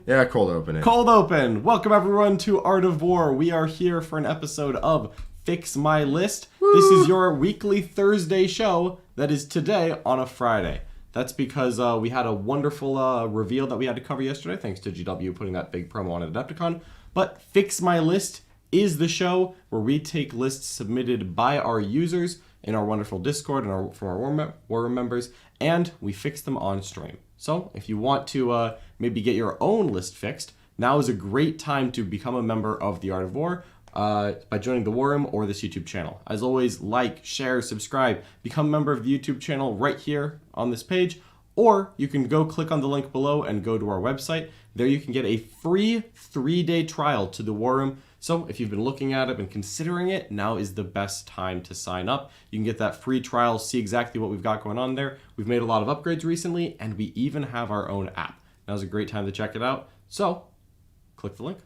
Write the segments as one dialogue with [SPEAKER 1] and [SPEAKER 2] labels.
[SPEAKER 1] Yeah, cold open it.
[SPEAKER 2] Cold open! Welcome everyone to Art of War. We are here for an episode of Fix My List. Woo! This is your weekly Thursday show that is today on a Friday. That's because we had a wonderful reveal that we had to cover yesterday, thanks to GW putting that big promo on Adepticon. But Fix My List is the show where we take lists submitted by our users in our wonderful Discord and from our War Room members, and we fix them on stream. So if you want to maybe get your own list fixed, now is a great time to become a member of the Art of War by joining the War Room or this YouTube channel. As always, like, share, subscribe, become a member of the YouTube channel right here on this page, or you can go click on the link below and go to our website. There you can get a free 3-day trial to the War Room. So if you've been looking at it and considering it, now is the best time to sign up. You can get that free trial, see exactly what we've got going on there. We've made a lot of upgrades recently, and we even have our own app. Now's a great time to check it out. So click the link.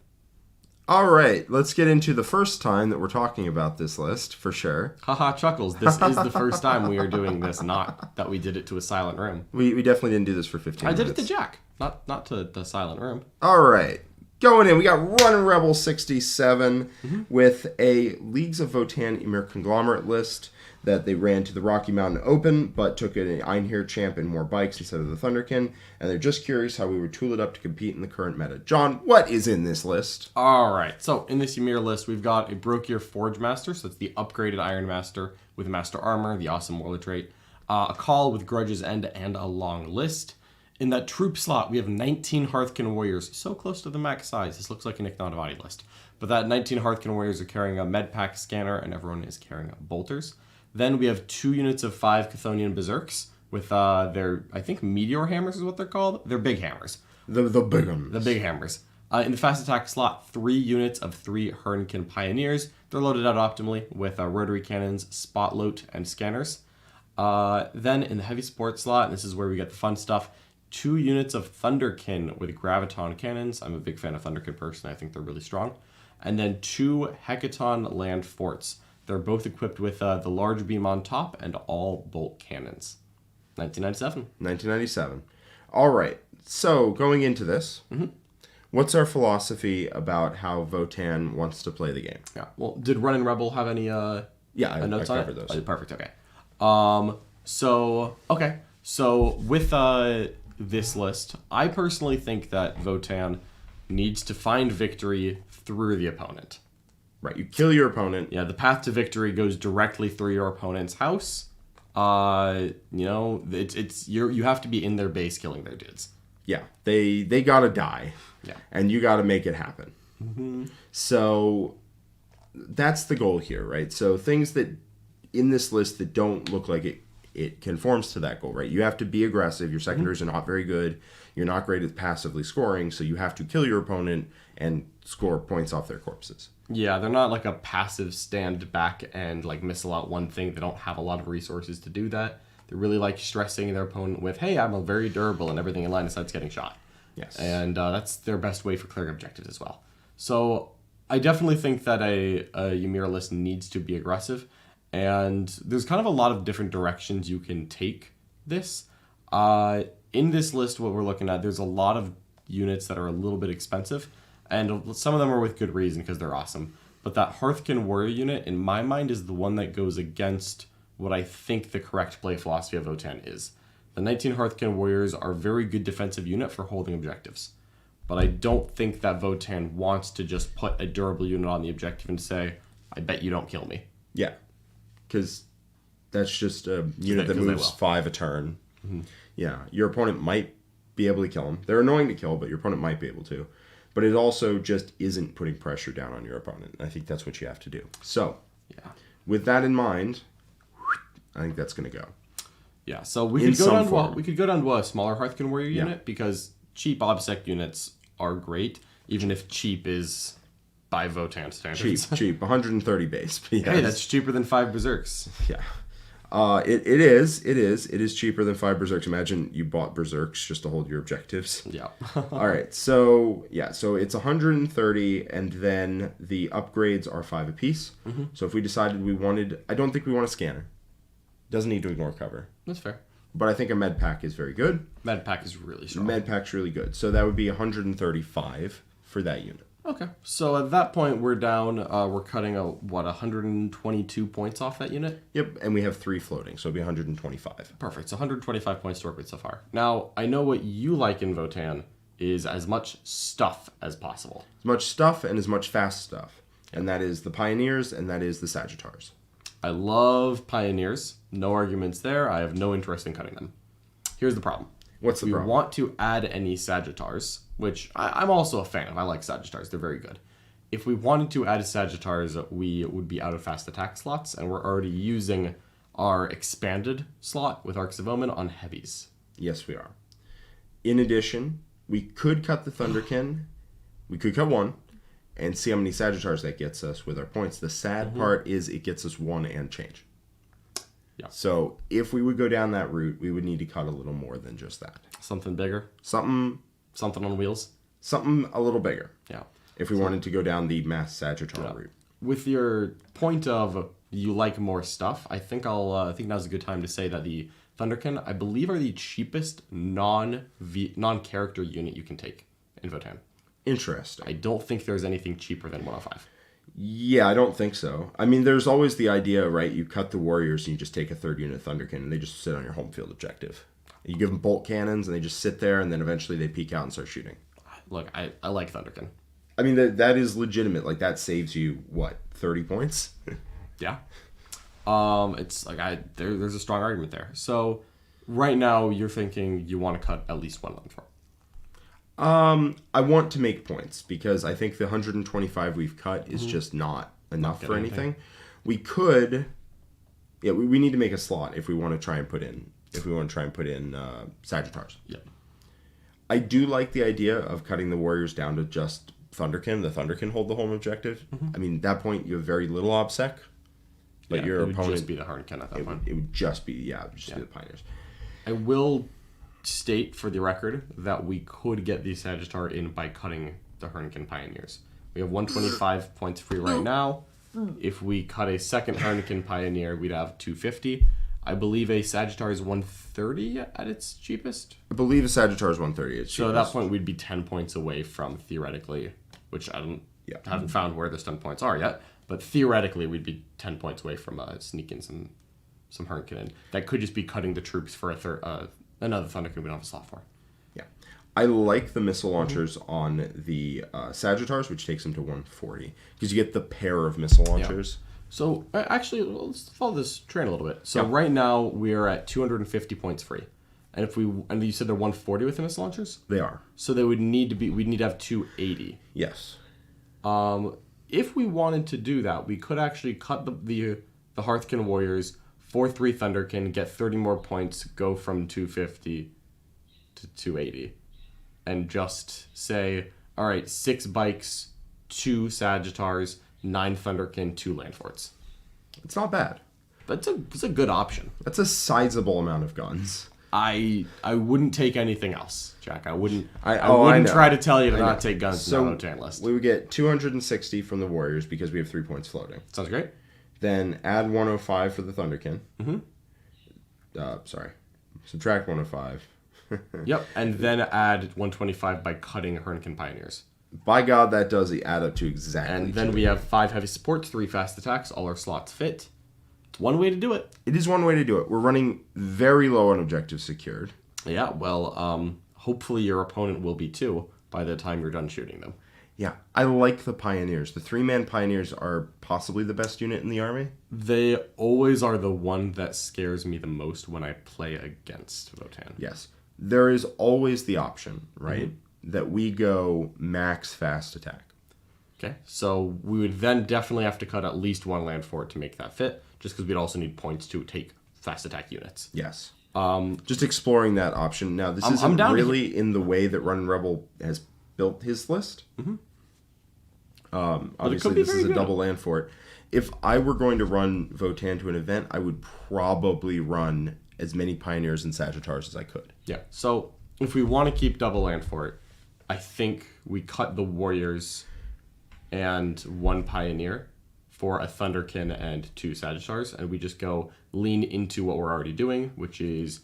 [SPEAKER 1] All right, let's get into the first time that we're talking about this list, for sure.
[SPEAKER 2] Haha, chuckles. This is the first time we are doing this, not that we did it to a silent room.
[SPEAKER 1] We definitely didn't do this for 15 minutes.
[SPEAKER 2] I did it to Jack, not to the silent room.
[SPEAKER 1] All right. Going in, we got Run Rebel 67 with a Leagues of Votan Emir Conglomerate list that they ran to the Rocky Mountain Open, but took an Einherjar champ and more bikes instead of the Thunderkin, and they're just curious how we would tool it up to compete in the current meta. John, what is in this list?
[SPEAKER 2] All right, so in this Ymir list, we've got a Brokier Forge Master, so it's the upgraded Iron Master with Master Armor, the awesome Warlord trait, a Call with Grudge's End, and a long list. In that troop slot, we have 19 Hearthkin Warriors, so close to the max size. This looks like an Ignatavati list. But that 19 Hearthkin Warriors are carrying a Medpack Scanner, and everyone is carrying Bolters. Then we have 2 units of 5 Chthonian Berserks with their, I think, Meteor Hammers is what they're called. They're big hammers.
[SPEAKER 1] The big ones.
[SPEAKER 2] The big hammers. In the fast attack slot, 3 units of 3 Hernkin Pioneers. They're loaded out optimally with rotary cannons, spotload, and scanners. Then in the heavy support slot, and this is where we get the fun stuff, 2 units of Thunderkin with Graviton cannons. I'm a big fan of Thunderkin personally. I think they're really strong. And then 2 Hecaton land forts. They're both equipped with the large beam on top and all bolt cannons. 1997.
[SPEAKER 1] 1997. All right. So going into this, what's our philosophy about how Votan wants to play the game?
[SPEAKER 2] Yeah. Well, did Running Rebel have any
[SPEAKER 1] I
[SPEAKER 2] notes on it?
[SPEAKER 1] covered those.
[SPEAKER 2] Oh, perfect. Okay. So with this list, I personally think that Votan needs to find victory through the opponent.
[SPEAKER 1] Right, you kill your opponent.
[SPEAKER 2] Yeah, the path to victory goes directly through your opponent's house. It's you have to be in their base killing their dudes.
[SPEAKER 1] Yeah, they gotta die.
[SPEAKER 2] Yeah,
[SPEAKER 1] and you gotta make it happen. So that's the goal here, right? So things that in this list that don't look like it conforms to that goal, right? You have to be aggressive. Your secondaries are not very good. You're not great at passively scoring, so you have to kill your opponent and score points off their corpses.
[SPEAKER 2] Yeah, they're not like a passive stand back and like missile out one thing. They don't have a lot of resources to do that. They're really like stressing their opponent with, hey, I'm a very durable and everything in line of sight's getting shot.
[SPEAKER 1] Yes.
[SPEAKER 2] And that's their best way for clearing objectives as well. So I definitely think that a Ymir list needs to be aggressive. And there's kind of a lot of different directions you can take this. In this list, what we're looking at, there's a lot of units that are a little bit expensive. And some of them are with good reason because they're awesome. But that Hearthkin Warrior unit, in my mind, is the one that goes against what I think the correct play philosophy of Votan is. The 19 Hearthkin Warriors are a very good defensive unit for holding objectives. But I don't think that Votan wants to just put a durable unit on the objective and say, I bet you don't kill me.
[SPEAKER 1] Yeah, because that's just a unit that moves 5 a turn. Yeah, your opponent might be able to kill them. They're annoying to kill, but your opponent might be able to. But it also just isn't putting pressure down on your opponent. I think that's what you have to do. So, with that in mind, I think that's going to go.
[SPEAKER 2] Yeah, so we could go down to a smaller Hearthkin Warrior unit because cheap OBSEC units are great, even if cheap is by Votan standards.
[SPEAKER 1] Cheap. 130 base. Yes.
[SPEAKER 2] Hey, that's cheaper than 5 Berserks.
[SPEAKER 1] Yeah. It is cheaper than 5 Berserks. Imagine you bought Berserks just to hold your objectives.
[SPEAKER 2] Yeah.
[SPEAKER 1] All right. So it's 130, and then the upgrades are 5 apiece. So if we decided I don't think we want a scanner. Doesn't need to ignore cover.
[SPEAKER 2] That's fair.
[SPEAKER 1] but I think a med pack is very good.
[SPEAKER 2] Med pack is really strong.
[SPEAKER 1] Med pack's really good. So that would be 135 for that unit.
[SPEAKER 2] Okay. So at that point, we're down, we're cutting 122 points off that unit?
[SPEAKER 1] Yep, and we have 3 floating, so it'd be 125.
[SPEAKER 2] Perfect. So 125 points to work with so far. Now, I know what you like in Votan is as much stuff as possible.
[SPEAKER 1] As much stuff and as much fast stuff. And that is the Pioneers and that is the Sagittars.
[SPEAKER 2] I love Pioneers. No arguments there. I have no interest in cutting them. Here's the problem.
[SPEAKER 1] What's the problem?
[SPEAKER 2] We want to add any Sagittars, which I'm also a fan of. I like Sagittars. They're very good. If we wanted to add Sagittars, we would be out of fast attack slots, and we're already using our expanded slot with Arcs of Omen on heavies.
[SPEAKER 1] Yes, we are. In addition, we could cut the Thunderkin. We could cut 1 and see how many Sagittars that gets us with our points. The sad part is it gets us 1 and change.
[SPEAKER 2] Yeah.
[SPEAKER 1] So if we would go down that route, we would need to cut a little more than just that.
[SPEAKER 2] Something bigger?
[SPEAKER 1] Something
[SPEAKER 2] on wheels?
[SPEAKER 1] Something a little bigger.
[SPEAKER 2] Yeah.
[SPEAKER 1] If we wanted to go down the mass Sagittar route.
[SPEAKER 2] With your point of you like more stuff, I think now's a good time to say that the Thunderkin, I believe, are the cheapest non-character unit you can take in Votan.
[SPEAKER 1] Interesting.
[SPEAKER 2] I don't think there's anything cheaper than 105.
[SPEAKER 1] Yeah, I don't think so. I mean, there's always the idea, right? You cut the warriors and you just take a 3rd unit Thunderkin and they just sit on your home field objective. You give them bolt cannons and they just sit there and then eventually they peek out and start shooting.
[SPEAKER 2] Look, I like Thunderkin.
[SPEAKER 1] I mean, that is legitimate. Like, that saves you, 30 points?
[SPEAKER 2] Yeah. It's like, there's a strong argument there. So, right now, you're thinking you want to cut at least 1 land for.
[SPEAKER 1] I want to make points because I think the 125 we've cut is just not enough for anything. We could, we need to make a slot if we want to try and put in Sagittars.
[SPEAKER 2] Yeah.
[SPEAKER 1] I do like the idea of cutting the warriors down to just Thunderkin. The Thunderkin hold the home objective. I mean, at that point you have very little obsec, but your opponent
[SPEAKER 2] would just be the Hurricane at that point.
[SPEAKER 1] It would just be be the Pioneers.
[SPEAKER 2] I will state for the record that we could get the Sagittar in by cutting the Hurricane Pioneers. We have 125 points free right now. If we cut a second Hurricane Pioneer, we'd have 250. I believe a Sagittar is 130 at its cheapest.
[SPEAKER 1] I believe a Sagittar is 130.
[SPEAKER 2] So at that point, we'd be 10 points away from, theoretically, which I haven't found where those 10 points are yet, but theoretically, we'd be 10 points away from sneaking some Hurricane in. That could just be cutting the troops for another Thunderkin we don't have a slot for.
[SPEAKER 1] Yeah. I like the missile launchers on the Sagittars, which takes them to 140, because you get the pair of missile launchers.
[SPEAKER 2] Yeah. So, actually, let's follow this train a little bit. So, right now, we're at 250 points free. And and you said they're 140 with the missile launchers?
[SPEAKER 1] They are.
[SPEAKER 2] So, we'd need to have 280.
[SPEAKER 1] Yes.
[SPEAKER 2] If we wanted to do that, we could actually cut the Hearthkin Warriors for 3 Thunderkin, get 30 more points, go from 250 to 280. And just say, all right, 6 bikes, 2 Sagittars, 9 Thunderkin, 2 land forts.
[SPEAKER 1] It's not bad.
[SPEAKER 2] It's a good option.
[SPEAKER 1] That's a sizable amount of guns.
[SPEAKER 2] I wouldn't take anything else, Jack. I wouldn't
[SPEAKER 1] I
[SPEAKER 2] try to tell you to not take guns in the Votan list.
[SPEAKER 1] We would get 260 from the Warriors because we have 3 points floating.
[SPEAKER 2] Sounds great.
[SPEAKER 1] Then add 105 for the Thunderkin. Subtract 105.
[SPEAKER 2] Yep, and then add 125 by cutting Hurricane Pioneers.
[SPEAKER 1] By God, that does add up to exactly.
[SPEAKER 2] And then we have 5 heavy supports, 3 fast attacks, all our slots fit. It's one way to do it.
[SPEAKER 1] It is one way to do it. We're running very low on objectives secured.
[SPEAKER 2] Yeah, well, hopefully your opponent will be too by the time you're done shooting them.
[SPEAKER 1] Yeah, I like the Pioneers. The 3-man Pioneers are possibly the best unit in the army.
[SPEAKER 2] They always are the one that scares me the most when I play against Votan.
[SPEAKER 1] Yes. There is always the option, right, that we go max fast attack.
[SPEAKER 2] Okay, so we would then definitely have to cut at least 1 land fort to make that fit, just because we'd also need points to take fast attack units.
[SPEAKER 1] Yes. Just exploring that option. Now, this isn't really in the way that Run Rebel has built his list. Obviously, this is a double land fort. If I were going to run Votan to an event, I would probably run as many Pioneers and Sagittars as I could.
[SPEAKER 2] Yeah, so if we want to keep double land fort, I think we cut the Warriors and 1 Pioneer for a Thunderkin and 2 Sagittars, and we just go lean into what we're already doing, which is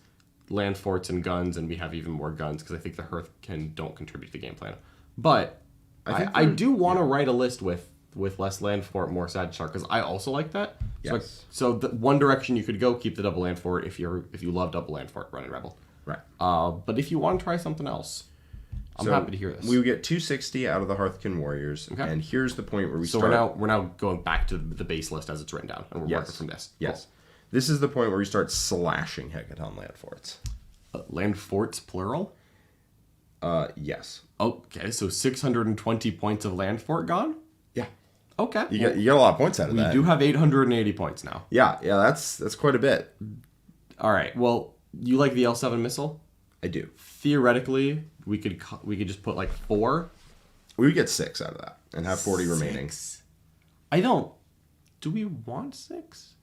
[SPEAKER 2] land forts and guns, and we have even more guns because I think the Hearthkin don't contribute to the game plan. But I do want to write a list with less land fort, more Sagittar, because I also like that.
[SPEAKER 1] Yes.
[SPEAKER 2] So the one direction you could go, keep the double land fort if you love double land fort, run in Rebel.
[SPEAKER 1] Right.
[SPEAKER 2] But if you want to try something else, I'm happy to hear this.
[SPEAKER 1] We would get 260 out of the Hearthkin Warriors, and here's the point where we start.
[SPEAKER 2] So we're now going back to the base list as it's written down, and we're working from this.
[SPEAKER 1] Yes. Cool. This is the point where we start slashing Hecaton land forts.
[SPEAKER 2] Land forts, plural?
[SPEAKER 1] Yes.
[SPEAKER 2] Okay, so 620 points of land fort gone?
[SPEAKER 1] Yeah.
[SPEAKER 2] Okay.
[SPEAKER 1] You get a lot of points out of that.
[SPEAKER 2] We do have 880 points now.
[SPEAKER 1] Yeah, that's quite a bit.
[SPEAKER 2] All right, well, you like the L7 missile?
[SPEAKER 1] I do.
[SPEAKER 2] Theoretically, we could just put like 4.
[SPEAKER 1] We would get 6 out of that and have 40 remaining.
[SPEAKER 2] I don't. Do we want 6?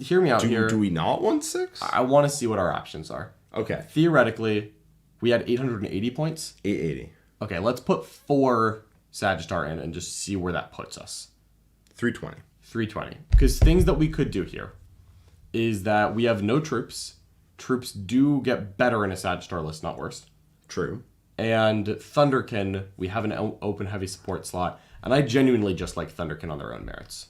[SPEAKER 2] Hear me out here.
[SPEAKER 1] Do we not want 6?
[SPEAKER 2] I want to see what our options are.
[SPEAKER 1] Okay.
[SPEAKER 2] Theoretically, we had 880 points.
[SPEAKER 1] 880.
[SPEAKER 2] Okay, let's put 4 Sagittar in and just see where that puts us.
[SPEAKER 1] 320.
[SPEAKER 2] 320. Because things that we could do here is that we have no troops. Troops do get better in a Sagittar list, not worse.
[SPEAKER 1] True.
[SPEAKER 2] And Thunderkin, we have an open heavy support slot. And I genuinely just like Thunderkin on their own merits.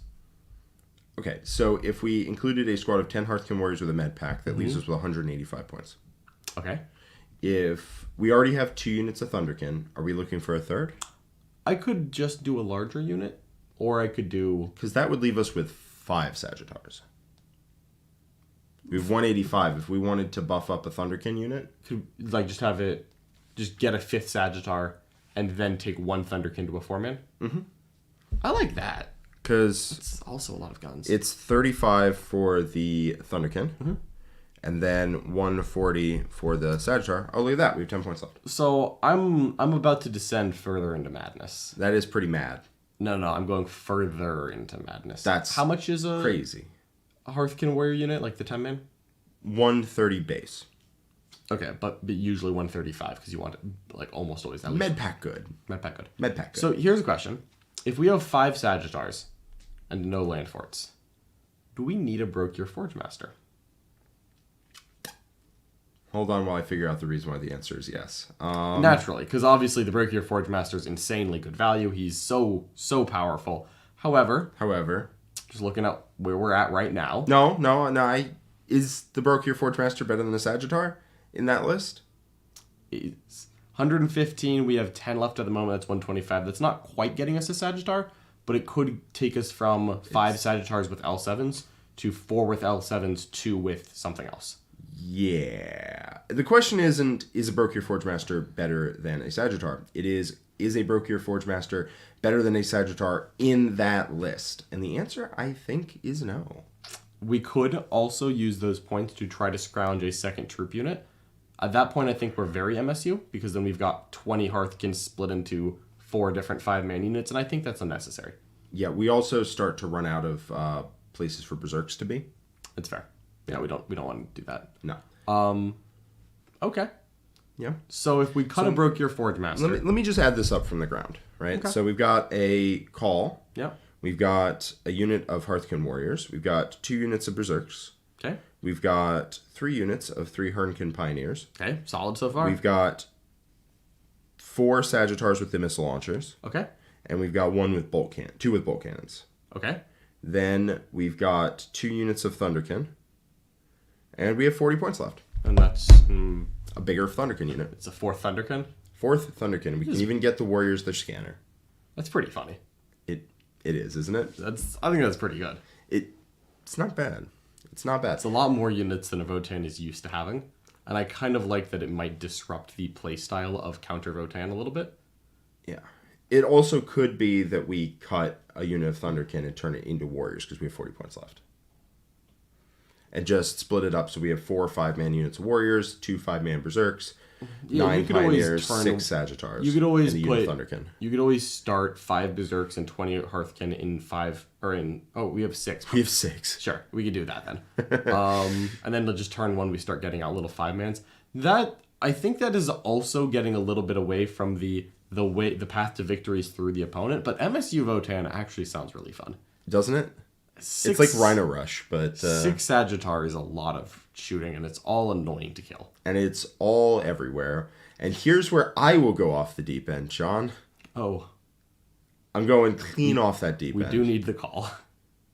[SPEAKER 1] Okay, so if we included a squad of 10 Hearthkin Warriors with a med pack, that leaves us with 185 points.
[SPEAKER 2] Okay.
[SPEAKER 1] If we already have 2 units of Thunderkin, are we looking for a third?
[SPEAKER 2] I could just do a larger unit, or I could do...
[SPEAKER 1] Because that would leave us with 5 Sagittars. We have 185. If we wanted to buff up a Thunderkin unit...
[SPEAKER 2] Could, just get a 5th Sagittar, and then take 1 Thunderkin to a 4-man? Mm-hmm. I like that.
[SPEAKER 1] Because
[SPEAKER 2] it's also a lot of guns.
[SPEAKER 1] It's 35 for the Thunderkin, and then 140 for the Sagittar. Oh, look at that. We have 10 points left.
[SPEAKER 2] So I'm about to descend further into madness.
[SPEAKER 1] That is pretty mad.
[SPEAKER 2] No, I'm going further into madness.
[SPEAKER 1] That's
[SPEAKER 2] how much is
[SPEAKER 1] crazy.
[SPEAKER 2] A Hearthkin Warrior unit, like the 10-man?
[SPEAKER 1] 130 base.
[SPEAKER 2] Okay, but usually 135 because you want it like almost always that.
[SPEAKER 1] Med pack good.
[SPEAKER 2] Med pack good.
[SPEAKER 1] Med pack good.
[SPEAKER 2] So here's a question: if we have 5 Sagittars and no land forts, do we need a Brokir Forge Master?
[SPEAKER 1] Hold on while I figure out the reason why the answer is yes.
[SPEAKER 2] Naturally, because obviously the Brokir Forge Master is insanely good value. He's so powerful. However, just looking at where we're at right now.
[SPEAKER 1] No. Is the Brokir Forge Master better than the Sagittar in that list?
[SPEAKER 2] It's 115. We have 10 left at the moment. That's 125. That's not quite getting us a Sagittar, but it could take us from 5 Sagittars with L7s to 4 with L7s, 2 with something else.
[SPEAKER 1] Yeah. The question isn't, is a Brokir Forge Master better than a Sagittar? It is a Brokir Forge Master better than a Sagittar in that list? And the answer, I think, is no.
[SPEAKER 2] We could also use those points to try to scrounge a second troop unit. At that point, I think we're very MSU, because then we've got 20 Hearthkins split into 4 different 5-man units, and I think that's unnecessary.
[SPEAKER 1] Yeah, we also start to run out of places for Berserks to be.
[SPEAKER 2] It's fair. Yeah, we don't want to do that.
[SPEAKER 1] No.
[SPEAKER 2] Okay.
[SPEAKER 1] Yeah.
[SPEAKER 2] So if we cut a Brokir Forge Master...
[SPEAKER 1] Let me just add this up from the ground, right?
[SPEAKER 2] Okay.
[SPEAKER 1] So we've got a Call.
[SPEAKER 2] Yeah.
[SPEAKER 1] We've got a unit of Hearthkin Warriors. We've got 2 units of Berserks.
[SPEAKER 2] Okay.
[SPEAKER 1] We've got 3 units of 3 Hearthkin Pioneers.
[SPEAKER 2] Okay, solid so far.
[SPEAKER 1] We've got 4 Sagittars with the missile launchers.
[SPEAKER 2] Okay.
[SPEAKER 1] And we've got 2 with bolt cannons.
[SPEAKER 2] Okay.
[SPEAKER 1] Then we've got 2 units of Thunderkin. And we have 40 points left.
[SPEAKER 2] And that's...
[SPEAKER 1] a bigger Thunderkin unit.
[SPEAKER 2] It's a 4th Thunderkin?
[SPEAKER 1] 4th Thunderkin. We can even get the Warriors their scanner.
[SPEAKER 2] That's pretty funny.
[SPEAKER 1] It is, isn't it?
[SPEAKER 2] I think that's pretty good.
[SPEAKER 1] It's not bad. It's not bad.
[SPEAKER 2] It's a lot more units than a Votan is used to having. And I kind of like that it might disrupt the playstyle of counter Votan a little bit.
[SPEAKER 1] Yeah. It also could be that we cut a unit of Thunderkin and turn it into Warriors because we have 40 points left. And just split it up so we have 4 5-man units of Warriors, 2 5-man Berserks, 9 Pioneers, 6 Sagittars.
[SPEAKER 2] You could always
[SPEAKER 1] and a unit of Thunderkin.
[SPEAKER 2] You could always start 5 Berserks and 20 Hearthkin in 5 or in. Oh, we have 6.
[SPEAKER 1] We have 6.
[SPEAKER 2] Sure, we could do that then. And then just turn 1, we start getting out little 5-mans. That I think that is also getting a little bit away from the path to victories through the opponent. But MSU Votan actually sounds really fun.
[SPEAKER 1] Doesn't it? It's like Rhino Rush, but
[SPEAKER 2] 6 Sagittar is a lot of shooting, and it's all annoying to kill.
[SPEAKER 1] And it's all everywhere. And here's where I will go off the deep end, Sean.
[SPEAKER 2] Oh.
[SPEAKER 1] I'm going clean off that deep end.
[SPEAKER 2] We do need the call.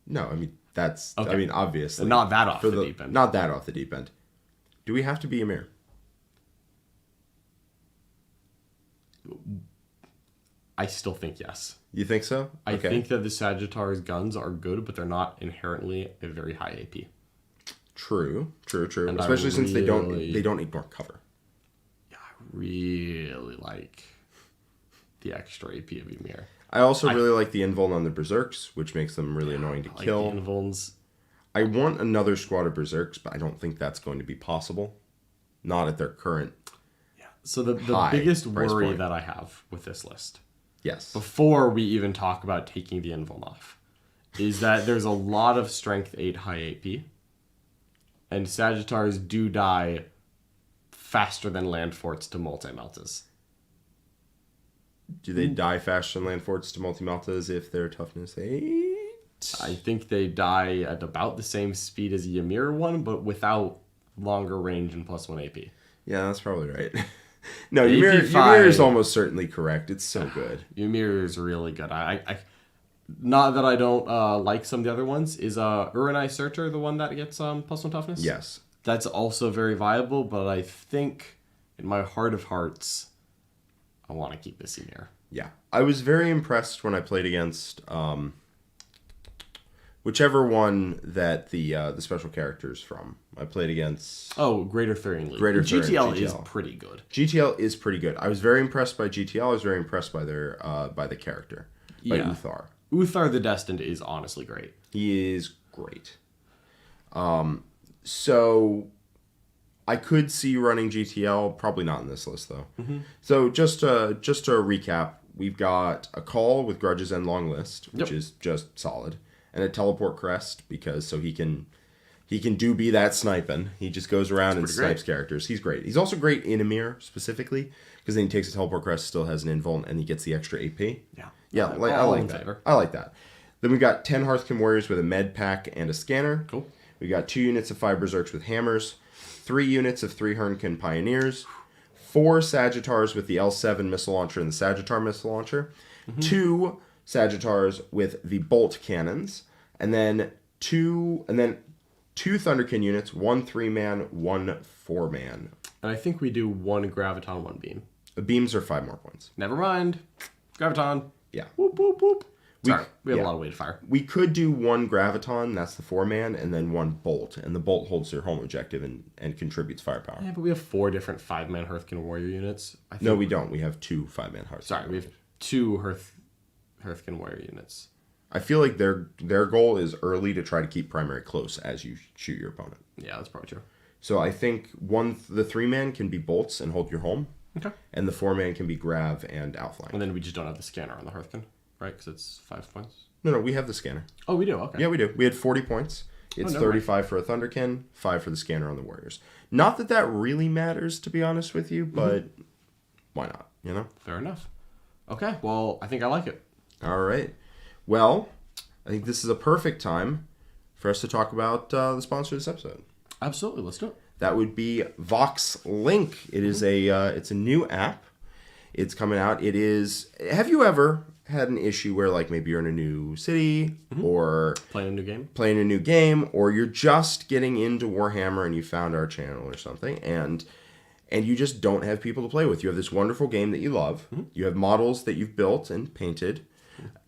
[SPEAKER 1] No, I mean, that's, okay. I mean, obviously.
[SPEAKER 2] Not that off the deep end.
[SPEAKER 1] Not that off the deep end. Do we have to be Ymir?
[SPEAKER 2] I still think yes.
[SPEAKER 1] You think so?
[SPEAKER 2] I think that the Sagittar's guns are good, but they're not inherently a very high AP.
[SPEAKER 1] True. And especially since they don't ignore cover.
[SPEAKER 2] Yeah, I really like the extra AP of Ymir.
[SPEAKER 1] I also really like the invuln on the Berserks, which makes them really annoying to kill.
[SPEAKER 2] Like the invulns.
[SPEAKER 1] I want another squad of Berserks, but I don't think that's going to be possible. Not at their current.
[SPEAKER 2] Yeah. So the biggest worry that I have with this list.
[SPEAKER 1] Yes.
[SPEAKER 2] Before we even talk about taking the invuln off, is that there's a lot of strength 8 high AP, and Sagittars do die faster than land forts to multi-meltas.
[SPEAKER 1] Do they die faster than land forts to multi-meltas if they're toughness 8?
[SPEAKER 2] I think they die at about the same speed as the Ymir one, but without longer range and +1 AP.
[SPEAKER 1] Yeah, that's probably right. No, Ymir is almost certainly correct. It's so good.
[SPEAKER 2] Ymir is really good. I not that I don't like some of the other ones. Is Uranai Searcher the one that gets +1 toughness?
[SPEAKER 1] Yes.
[SPEAKER 2] That's also very viable, but I think in my heart of hearts, I want to keep this Ymir.
[SPEAKER 1] Yeah. I was very impressed when I played against whichever one that the special characters from. I played against...
[SPEAKER 2] Oh, Greater Thurian League.
[SPEAKER 1] GTL
[SPEAKER 2] is pretty good.
[SPEAKER 1] GTL is pretty good. I was very impressed by GTL. I was very impressed by their by the character. By Uthar.
[SPEAKER 2] Uthar the Destined is honestly great.
[SPEAKER 1] He is great. So I could see running GTL. Probably not in this list, though. Mm-hmm. So just to recap, we've got a call with Grudges and Long List, which is just solid. And a teleport crest because he can be that sniping. He just goes around and snipes characters. He's great. He's also great in Ymir specifically because then he takes a teleport crest, still has an invuln, and he gets the extra AP. Yeah. I like that. I like that. Then we got 10 Hearthkin Warriors with a med pack and a scanner.
[SPEAKER 2] Cool.
[SPEAKER 1] We got 2 units of 5 Berserks with hammers, 3 units of 3 Hearthkin Pioneers, 4 Sagittars with the L7 missile launcher and the Sagittar missile launcher, 2 Sagittars with the bolt cannons, and then two Thunderkin units, 1 3-man, 1 4-man.
[SPEAKER 2] And I think we do 1 Graviton, 1 Beam.
[SPEAKER 1] The beams are 5 more points.
[SPEAKER 2] Never mind. Graviton.
[SPEAKER 1] Yeah.
[SPEAKER 2] Whoop, whoop, whoop. Sorry, we have a lot of weight to fire.
[SPEAKER 1] We could do 1 Graviton, that's the 4-man, and then 1 Bolt. And the Bolt holds their home objective and contributes firepower.
[SPEAKER 2] Yeah, but we have 4 different 5-man Hearthkin Warrior units.
[SPEAKER 1] No, we don't. We have 2 5-man Hearthkin.
[SPEAKER 2] Sorry, we have 2 Hearthkin Warrior units.
[SPEAKER 1] I feel like their goal is early to try to keep primary close as you shoot your opponent.
[SPEAKER 2] Yeah, that's probably true.
[SPEAKER 1] So I think the 3-man can be bolts and hold your home.
[SPEAKER 2] Okay.
[SPEAKER 1] And the 4-man can be grav and outflank.
[SPEAKER 2] And then we just don't have the scanner on the Hearthkin, right? Because it's 5 points.
[SPEAKER 1] No, we have the scanner.
[SPEAKER 2] Oh, we do? Okay.
[SPEAKER 1] Yeah, we do. We had 40 points. It's 35 for a Thunderkin, 5 for the scanner on the Warriors. Not that really matters, to be honest with you, but why not, you know?
[SPEAKER 2] Fair enough. Okay, well, I think I like it.
[SPEAKER 1] All right. Well, I think this is a perfect time for us to talk about the sponsor of this episode.
[SPEAKER 2] Absolutely, let's do it.
[SPEAKER 1] That would be Vox Link. It is it's a new app. It's coming out. It is. Have you ever had an issue where like maybe you're in a new city or
[SPEAKER 2] playing a new
[SPEAKER 1] game, or you're just getting into Warhammer and you found our channel or something, and you just don't have people to play with. You have this wonderful game that you love. You have models that you've built and painted,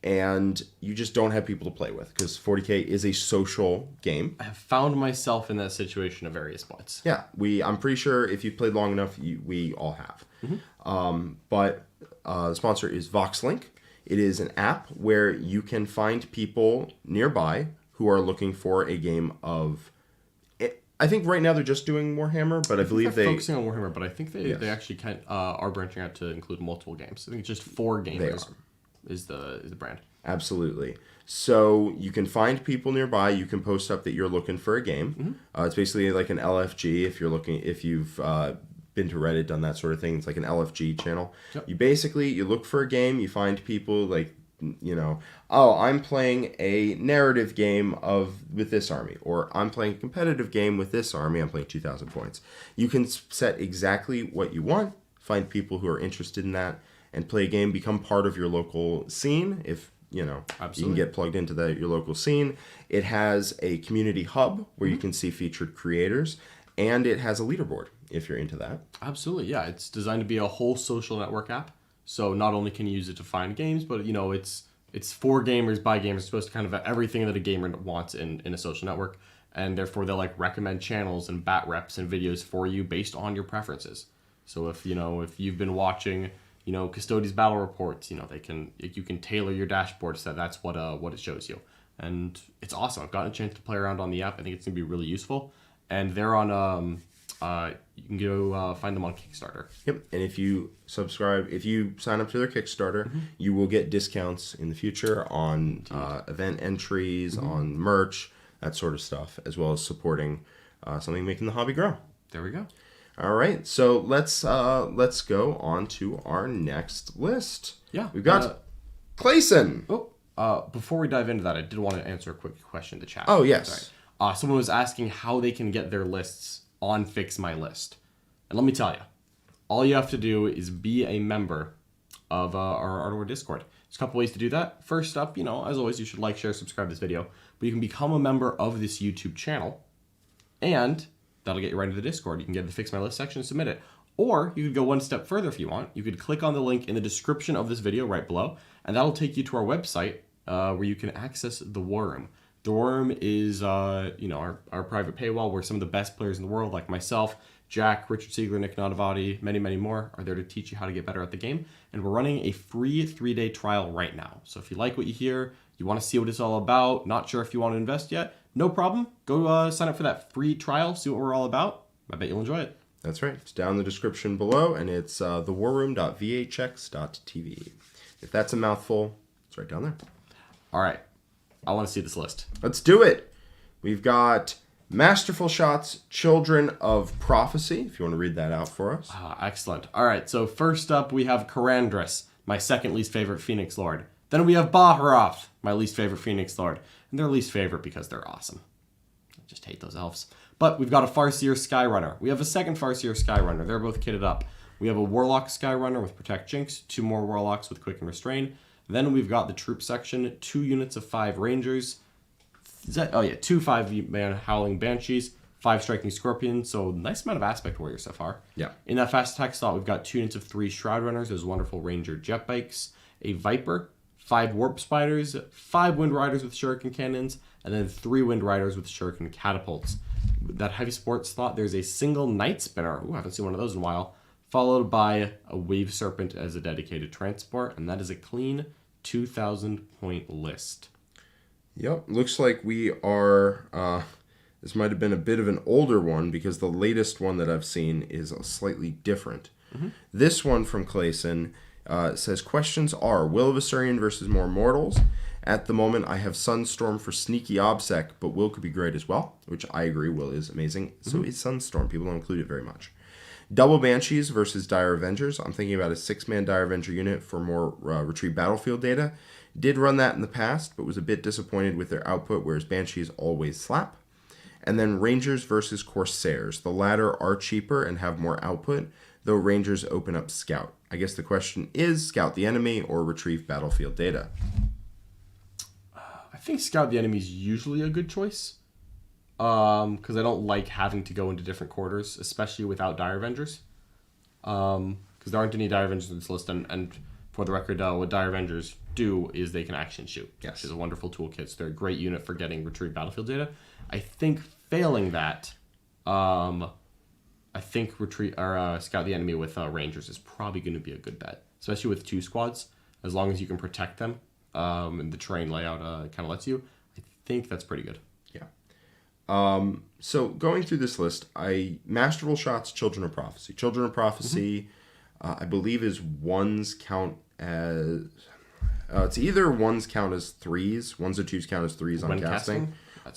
[SPEAKER 1] and you just don't have people to play with because 40K is a social game.
[SPEAKER 2] I have found myself in that situation at various points.
[SPEAKER 1] Yeah, I'm pretty sure if you've played long enough, we all have. But the sponsor is Vox Link. It is an app where you can find people nearby who are looking for a game of... I think right now they're just doing Warhammer, but I believe they're
[SPEAKER 2] focusing on Warhammer, but I think they actually are branching out to include multiple games. I think it's just 4 gamers is the brand. Absolutely.
[SPEAKER 1] So you can find people nearby. You can post up that you're looking for a game. It's basically like an LFG if you've been to Reddit, done that sort of thing. It's like an LFG channel. Yep. You look for a game. You find people like oh, I'm playing a narrative game with this army, or I'm playing a competitive game with this army, I'm playing 2,000 points. You can set exactly what you want, find people who are interested in that, and play a game, become part of your local scene. If
[SPEAKER 2] Absolutely.
[SPEAKER 1] You can get plugged into your local scene. It has a community hub where you can see featured creators, and it has a leaderboard if you're into that.
[SPEAKER 2] Absolutely, yeah. It's designed to be a whole social network app. So not only can you use it to find games, but it's for gamers by gamers. It's supposed to kind of have everything that a gamer wants in a social network, and therefore they'll recommend channels and bat reps and videos for you based on your preferences. So if you've been watching Custodi's battle reports, you can tailor your dashboard so that's what it shows you, and it's awesome. I've gotten a chance to play around on the app. I think it's gonna be really useful, and they're on you can go find them on Kickstarter.
[SPEAKER 1] Yep, and if you sign up to their Kickstarter, you will get discounts in the future on event entries, on merch, that sort of stuff, as well as supporting something making the hobby grow.
[SPEAKER 2] There we go.
[SPEAKER 1] All right, so let's go on to our next list.
[SPEAKER 2] Yeah,
[SPEAKER 1] we've got Clayson.
[SPEAKER 2] Before we dive into that, I did want to answer a quick question in the chat.
[SPEAKER 1] Oh yes.
[SPEAKER 2] Someone was asking how they can get their lists on Fix My List, and let me tell you, all you have to do is be a member of our Discord. There's a couple ways to do that. First up, as always, you should like, share, subscribe to this video, but you can become a member of this YouTube channel, and that'll get you right into the Discord. You can get the Fix My List section and submit it. Or you could go one step further if you want. You could click on the link in the description of this video right below, and that'll take you to our website where you can access the War Room. The War Room is our private paywall where some of the best players in the world, like myself, Jack, Richard Siegler, Nick Nadavati, many, many more, are there to teach you how to get better at the game. And we're running a free 3-day trial right now. So if you like what you hear, you want to see what it's all about, not sure if you want to invest yet, no problem. Go sign up for that free trial, see what we're all about. I bet you'll enjoy it.
[SPEAKER 1] That's right. It's down in the description below, and it's thewarroom.vhx.tv. If that's a mouthful, it's right down there.
[SPEAKER 2] All right. I want to see this list.
[SPEAKER 1] Let's do it. We've got Masterful Shots, Children of Prophecy, if you want to read that out for us.
[SPEAKER 2] Excellent. All right, so first up we have Karandras, my second least favorite Phoenix Lord. Then we have Baharoth, my least favorite Phoenix Lord. And they're least favorite because they're awesome. I just hate those elves. But we've got a Farseer Skyrunner. We have a second Farseer Skyrunner. They're both kitted up. We have a Warlock Skyrunner with Protect Jinx, 2 more Warlocks with Quick and Restrain. Then we've got the troop section, 2 units of 5 Rangers. 2 5-man Howling Banshees, 5 Striking Scorpions, so nice amount of Aspect Warriors so far.
[SPEAKER 1] Yeah.
[SPEAKER 2] In that fast attack slot, we've got 2 units of 3 Shroud Runners, those wonderful Ranger jet bikes, a Viper, 5 Warp Spiders, 5 Wind Riders with Shuriken Cannons, and then 3 Wind Riders with Shuriken Catapults. That heavy sports slot, there's a single Night Spinner, I haven't seen one of those in a while, followed by a Wave Serpent as a dedicated transport, and that is a clean 2,000 point list.
[SPEAKER 1] Yep, looks like we are, this might have been a bit of an older one because the latest one that I've seen is slightly different. This one from Clayson says, questions are, Will of Assyrian versus more mortals? At the moment, I have Sunstorm for Sneaky Obsec, but Will could be great as well, which I agree, Will is amazing. So is Sunstorm. People don't include it very much. Double Banshees versus Dire Avengers. I'm thinking about a 6-man Dire Avenger unit for more retrieve battlefield data. Did run that in the past, but was a bit disappointed with their output, whereas Banshees always slap. And then Rangers versus Corsairs. The latter are cheaper and have more output, though Rangers open up Scout. I guess the question is Scout the enemy or retrieve battlefield data?
[SPEAKER 2] I think Scout the enemy is usually a good choice. Because I don't like having to go into different quarters, especially without Dire Avengers. Because there aren't any Dire Avengers in this list, and for the record, what Dire Avengers do is they can action shoot, which is a wonderful toolkit. So they're a great unit for getting retrieve battlefield data. I think failing that, I think Scout the enemy with Rangers is probably going to be a good bet, especially with 2 squads. As long as you can protect them, and the terrain layout kind of lets you, I think that's pretty good.
[SPEAKER 1] So going through this list, Masterful Shots, Children of Prophecy. Children of Prophecy, I believe is ones count as... it's either ones count as 3s, 1s and 2s count as 3s on casting,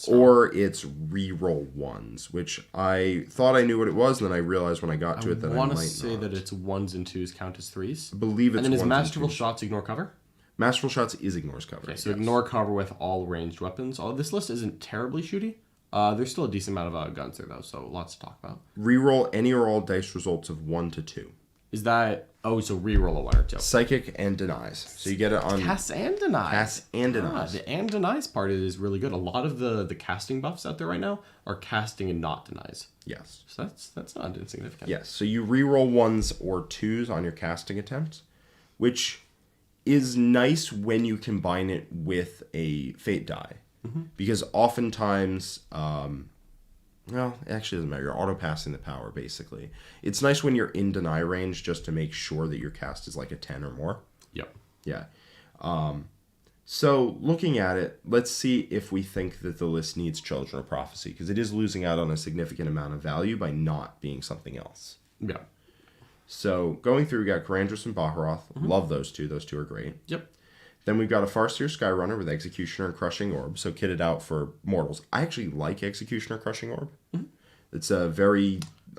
[SPEAKER 1] or it's reroll 1s, which I thought I knew what it was, and then I realized when I got to it that I might not.
[SPEAKER 2] I want to say that it's 1s and 2s count as 3s.
[SPEAKER 1] I believe it's 1s
[SPEAKER 2] and then is
[SPEAKER 1] and
[SPEAKER 2] Masterful
[SPEAKER 1] 2s.
[SPEAKER 2] Shots ignore cover?
[SPEAKER 1] Masterful Shots is ignores cover.
[SPEAKER 2] Okay, so ignore cover with all ranged weapons. Oh, this list isn't terribly shooty. There's still a decent amount of guns there, though, so lots to talk about.
[SPEAKER 1] Reroll any or all dice results of 1 to 2.
[SPEAKER 2] Is that... Oh, so reroll a 1 or 2.
[SPEAKER 1] Psychic and denies. So you get it on...
[SPEAKER 2] Cast and denies.
[SPEAKER 1] Cast and denies.
[SPEAKER 2] The and denies part is really good. A lot of the casting buffs out there right now are casting and not denies.
[SPEAKER 1] Yes.
[SPEAKER 2] So that's not insignificant.
[SPEAKER 1] Yes, so you reroll 1s or 2s on your casting attempts, which is nice when you combine it with a fate die. Mm-hmm. Because oftentimes... well, it actually doesn't matter. You're auto-passing the power, basically. It's nice when you're in deny range just to make sure that your cast is like a 10 or more.
[SPEAKER 2] Yep.
[SPEAKER 1] Yeah. So, looking at it, let's see if we think that the list needs Children of Prophecy, because it is losing out on a significant amount of value by not being something else.
[SPEAKER 2] Yeah.
[SPEAKER 1] So, going through, we got Karandras and Baharoth. Mm-hmm. Love those two. Those two are great.
[SPEAKER 2] Yep.
[SPEAKER 1] Then we've got a Farseer Skyrunner with Executioner and Crushing Orb, so kitted out for mortals. I actually like Executioner Crushing Orb. Mm-hmm. It's a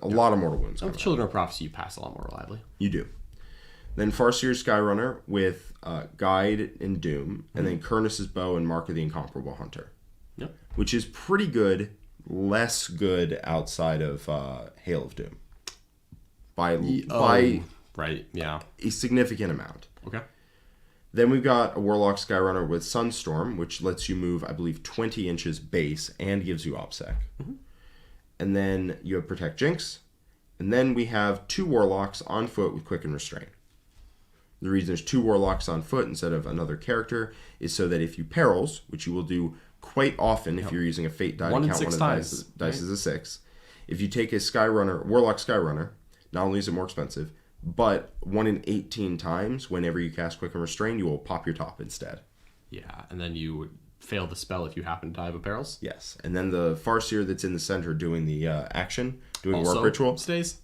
[SPEAKER 1] lot of mortal wounds.
[SPEAKER 2] With Children of Prophecy, you pass a lot more reliably.
[SPEAKER 1] You do. Then Farseer Skyrunner with Guide and Doom, and then Kurnus' Bow and Mark of the Incomparable Hunter.
[SPEAKER 2] Yep.
[SPEAKER 1] Which is pretty good, less good outside of Hail of Doom. By
[SPEAKER 2] right, yeah.
[SPEAKER 1] a significant amount.
[SPEAKER 2] Okay.
[SPEAKER 1] Then we've got a Warlock Skyrunner with Sunstorm, which lets you move, I believe, 20 inches base and gives you OPSEC. Mm-hmm. And then you have Protect Jinx. And then we have 2 Warlocks on foot with Quicken Restraint. The reason there's 2 Warlocks on foot instead of another character is so that if you perils, which you will do quite often if you're using a Fate die to count one of the dice as a 6, if you take a Warlock Skyrunner, not only is it more expensive, but 1 in 18 times, whenever you cast Quicken Restrain, you will pop your top instead.
[SPEAKER 2] Yeah, and then you would fail the spell if you happen to have a perils.
[SPEAKER 1] Yes, and then the Farseer that's in the center doing the action, doing
[SPEAKER 2] also
[SPEAKER 1] Work Ritual,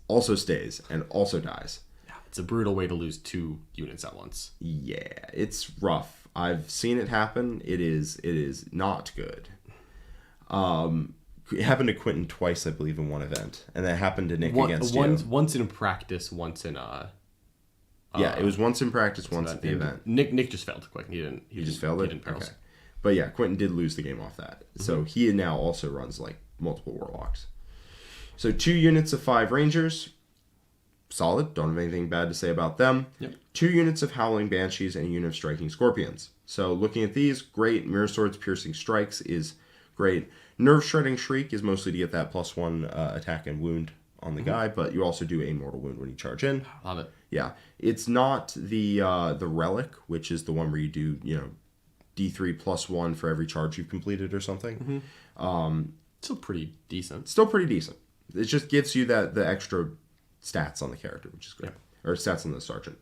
[SPEAKER 2] also
[SPEAKER 1] stays and also dies.
[SPEAKER 2] Yeah, it's a brutal way to lose 2 units at once.
[SPEAKER 1] Yeah, it's rough. I've seen it happen. It is not good. It happened to Quentin twice, I believe, in one event, and that happened to Nick against you.
[SPEAKER 2] Once in practice, once in
[SPEAKER 1] yeah, it was once in practice, once at the event.
[SPEAKER 2] Nick just failed Quicken. He just failed it. He didn't perils.
[SPEAKER 1] Okay. But yeah, Quentin did lose the game off that. Mm-hmm. So he now also runs like multiple Warlocks. So 2 units of 5 Rangers, solid. Don't have anything bad to say about them.
[SPEAKER 2] Yep.
[SPEAKER 1] 2 units of Howling Banshees and a unit of Striking Scorpions. So looking at these, great. Mirror Sword's Piercing Strikes is great. Nerve Shredding Shriek is mostly to get that +1 attack and wound on the guy, but you also do a mortal wound when you charge in.
[SPEAKER 2] Love it.
[SPEAKER 1] Yeah, it's not the Relic, which is the one where you do D3 +1 for every charge you've completed or something.
[SPEAKER 2] Mm-hmm. Still pretty decent.
[SPEAKER 1] It just gives you the extra stats on the character, which is great, or stats on the sergeant.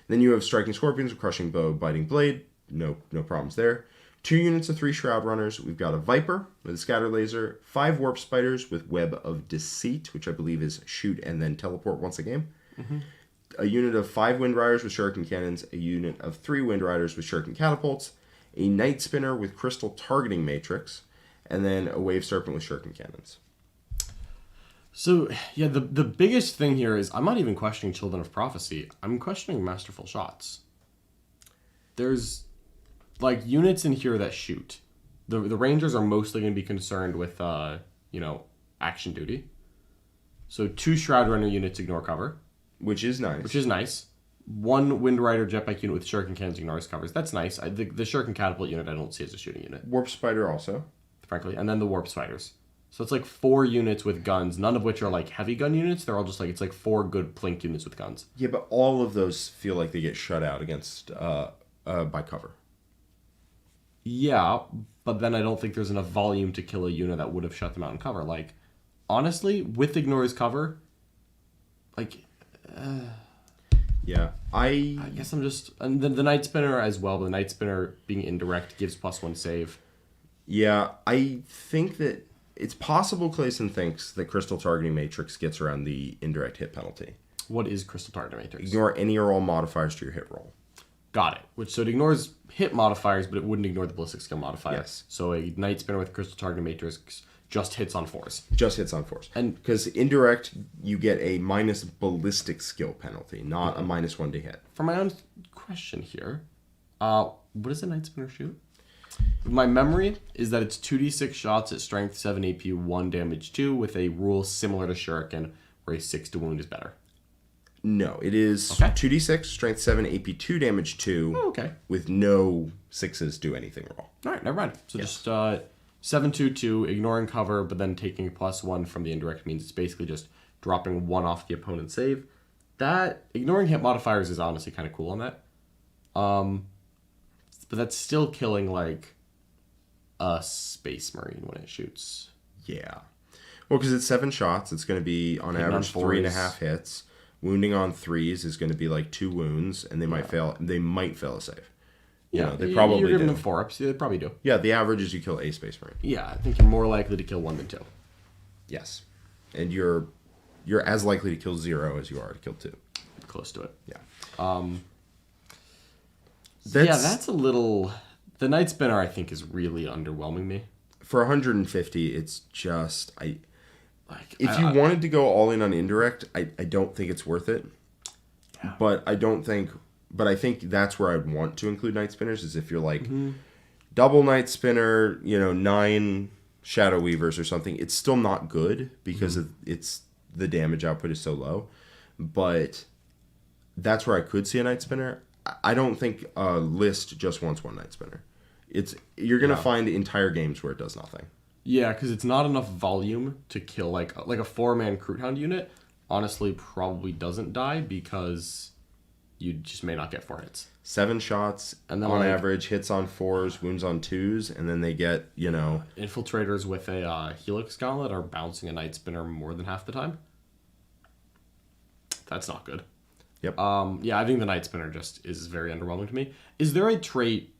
[SPEAKER 1] Then you have Striking Scorpions with Crushing Bow, Biting Blade. No problems there. 2 units of 3 Shroud Runners. We've got a Viper with a Scatter Laser, 5 Warp Spiders with Web of Deceit, which I believe is shoot and then teleport once a game. Mm-hmm. A unit of 5 Wind Riders with Shuriken Cannons, a unit of 3 Wind Riders with Shuriken Catapults, a Night Spinner with Crystal Targeting Matrix, and then a Wave Serpent with Shuriken Cannons.
[SPEAKER 2] So, yeah, the biggest thing here is I'm not even questioning Children of Prophecy. I'm questioning Masterful Shots. There's units in here that shoot. The Rangers are mostly going to be concerned with, action duty. So 2 Shroud Runner units ignore cover.
[SPEAKER 1] Which is nice.
[SPEAKER 2] 1 Wind Rider Jetpack unit with Shuriken Cannons ignores covers. That's nice. The Shuriken Catapult unit I don't see as a shooting unit.
[SPEAKER 1] Warp Spider also.
[SPEAKER 2] Frankly. And then the Warp Spiders. So it's 4 units with guns, none of which are heavy gun units. They're all just it's 4 good plink units with guns.
[SPEAKER 1] Yeah, but all of those feel like they get shut out against by cover.
[SPEAKER 2] Yeah, but then I don't think there's enough volume to kill a unit that would have shut them out in cover. Honestly, with Ignore's cover,
[SPEAKER 1] yeah, I
[SPEAKER 2] guess I'm just... And the Night Spinner as well, but the Night Spinner being indirect gives +1 save.
[SPEAKER 1] Yeah, I think that it's possible Clayson thinks that Crystal Targeting Matrix gets around the indirect hit penalty.
[SPEAKER 2] What is Crystal Targeting Matrix?
[SPEAKER 1] Ignore any or all modifiers to your hit roll.
[SPEAKER 2] Got it. So it ignores hit modifiers, but it wouldn't ignore the ballistic skill modifier.
[SPEAKER 1] Yes.
[SPEAKER 2] So a Night Spinner with Crystal Targeting Matrix just hits on 4s.
[SPEAKER 1] And because indirect, you get a minus ballistic skill penalty, not a -1 to hit.
[SPEAKER 2] For my own question here, What does a Night Spinner shoot? My memory is that it's 2d6 shots at strength 7 AP 1 damage 2 with a rule similar to Shuriken where a 6 to wound is better.
[SPEAKER 1] No, it is 2d6, strength 7, AP 2 damage 2 with no 6s do anything wrong.
[SPEAKER 2] All right, never mind. So just 7-2-2, ignoring cover, but then taking +1 from the indirect means it's basically just dropping 1 off the opponent's save. That, ignoring hit modifiers is honestly kind of cool on that. But that's still killing, like, a Space Marine when it shoots.
[SPEAKER 1] Yeah. Well, because it's 7 shots, it's going to be, on average, 3.5 hits. Wounding on 3s is going to be, like, 2 wounds, and they might fail. They might fail a save. They probably
[SPEAKER 2] You're giving
[SPEAKER 1] do.
[SPEAKER 2] them 4-ups. They probably do.
[SPEAKER 1] Yeah, the average is you kill a Space Marine.
[SPEAKER 2] Yeah, I think you're more likely to kill 1 than 2.
[SPEAKER 1] Yes. And you're as likely to kill 0 as you are to kill 2.
[SPEAKER 2] Close to it.
[SPEAKER 1] Yeah.
[SPEAKER 2] That's a little... The Night Spinner, I think, is really underwhelming me.
[SPEAKER 1] For 150, it's just... If you wanted to go all in on indirect, I don't think it's worth it. Yeah. But I think that's where I'd want to include Night Spinners, is if you're like, double Night Spinner, 9 Shadow Weavers or something. It's still not good because it's the damage output is so low. But that's where I could see a Night Spinner. I don't think a list just wants one Night Spinner. You're going to find entire games where it does nothing.
[SPEAKER 2] Yeah, because it's not enough volume to kill like a 4-man Kroot Hound unit. Honestly, probably doesn't die because you just may not get 4 hits.
[SPEAKER 1] 7 shots, and then on average, hits on 4s, wounds on 2s, and then they get,
[SPEAKER 2] Infiltrators with a Helix Gauntlet are bouncing a Night Spinner more than half the time. That's not good.
[SPEAKER 1] Yep.
[SPEAKER 2] I think the Night Spinner just is very underwhelming to me. Is there a trait...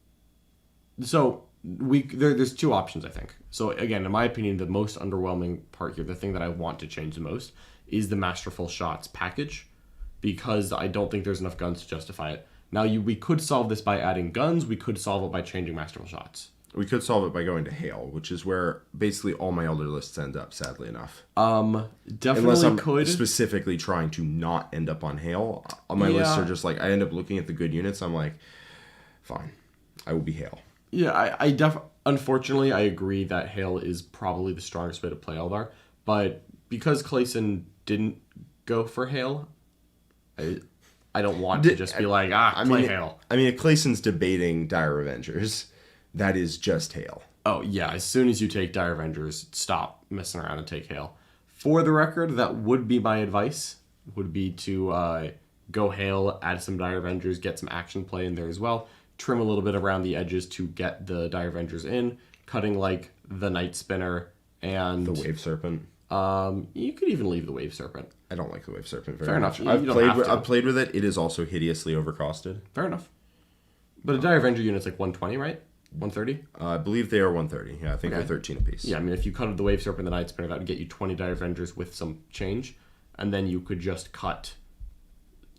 [SPEAKER 2] So... there's 2 options, I think. So again, in my opinion, the most underwhelming part here, the thing that I want to change the most, is the Masterful Shots package, because I don't think there's enough guns to justify it. Now, we could solve this by adding guns. We could solve it by changing Masterful Shots.
[SPEAKER 1] We could solve it by going to Hail, which is where basically all my Elder lists end up, sadly enough.
[SPEAKER 2] Definitely
[SPEAKER 1] Unless I'm
[SPEAKER 2] could.
[SPEAKER 1] specifically trying to not end up on Hail. My lists are just like, I end up looking at the good units. I'm like, fine, I will be Hail.
[SPEAKER 2] Yeah, unfortunately, I agree that Hail is probably the strongest way to play Eldar, but because Clayson didn't go for Hail, I don't want to just be like, play Hail.
[SPEAKER 1] I mean, if Clayson's debating Dire Avengers, that is just Hail.
[SPEAKER 2] Oh, yeah, as soon as you take Dire Avengers, stop messing around and take Hail. For the record, that would be my advice, would be to go Hail, add some Dire Avengers, get some action play in there as well. Trim a little bit around the edges to get the Dire Avengers in, cutting like the Night Spinner and...
[SPEAKER 1] The Wave Serpent.
[SPEAKER 2] You could even leave the Wave Serpent.
[SPEAKER 1] I don't like the Wave Serpent
[SPEAKER 2] very much.
[SPEAKER 1] Fair enough. I've played with it. It is also hideously overcosted.
[SPEAKER 2] Fair enough. But a Dire Avenger unit's like 120, right? 130?
[SPEAKER 1] I believe they are 130. Yeah, I think they're 13 apiece.
[SPEAKER 2] Yeah, I mean, if you cut the Wave Serpent and the Night Spinner, that would get you 20 Dire Avengers with some change. And then you could just cut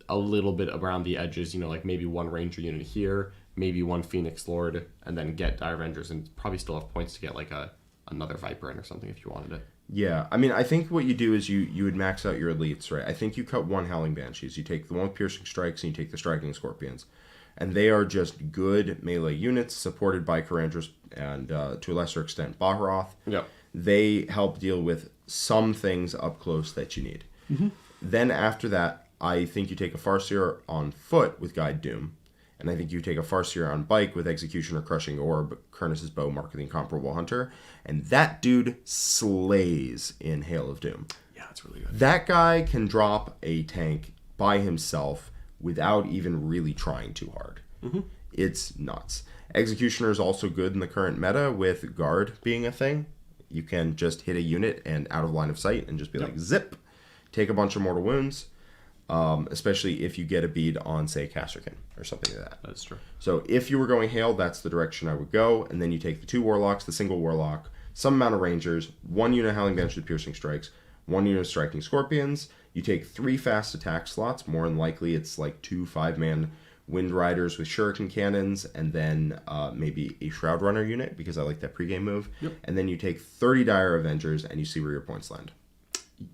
[SPEAKER 2] a little bit around the edges, like maybe 1 Ranger unit here, maybe 1 Phoenix Lord, and then get Dire Avengers, and probably still have points to get like another Viper in or something if you wanted it.
[SPEAKER 1] Yeah, I mean, I think what you do is you would max out your elites, right? I think you cut 1 Howling Banshees. You take the 1 with Piercing Strikes, and you take the Striking Scorpions. And they are just good melee units supported by Karandras and, to a lesser extent, Baharoth.
[SPEAKER 2] Yep.
[SPEAKER 1] They help deal with some things up close that you need. Mm-hmm. Then after that, I think you take a Farseer on foot with Guide Doom. And I think you take a Farseer on bike with Executioner, Crushing Orb, Kernus' Bow, Mark of the Incomparable Hunter. And that dude slays in Hail of Doom.
[SPEAKER 2] Yeah, that's really good.
[SPEAKER 1] That guy can drop a tank by himself without even really trying too hard. Mm-hmm. It's nuts. Executioner is also good in the current meta with Guard being a thing. You can just hit a unit and out of line of sight and just be like, zip, take a bunch of mortal wounds. Especially if you get a bead on, say, Kasserkin or something like that.
[SPEAKER 2] That's true.
[SPEAKER 1] So if you were going Hail, that's the direction I would go. And then you take the 2 Warlocks, the single Warlock, some amount of Rangers, 1 unit Howling Banshee with Piercing Strikes, 1 unit Striking Scorpions. You take 3 fast attack slots. More than likely, it's like 2 5-man Wind Riders with Shuriken Cannons, and then maybe a Shroud Runner unit, because I like that pregame move.
[SPEAKER 2] Yep. And
[SPEAKER 1] then you take 30 Dire Avengers, and you see where your points land.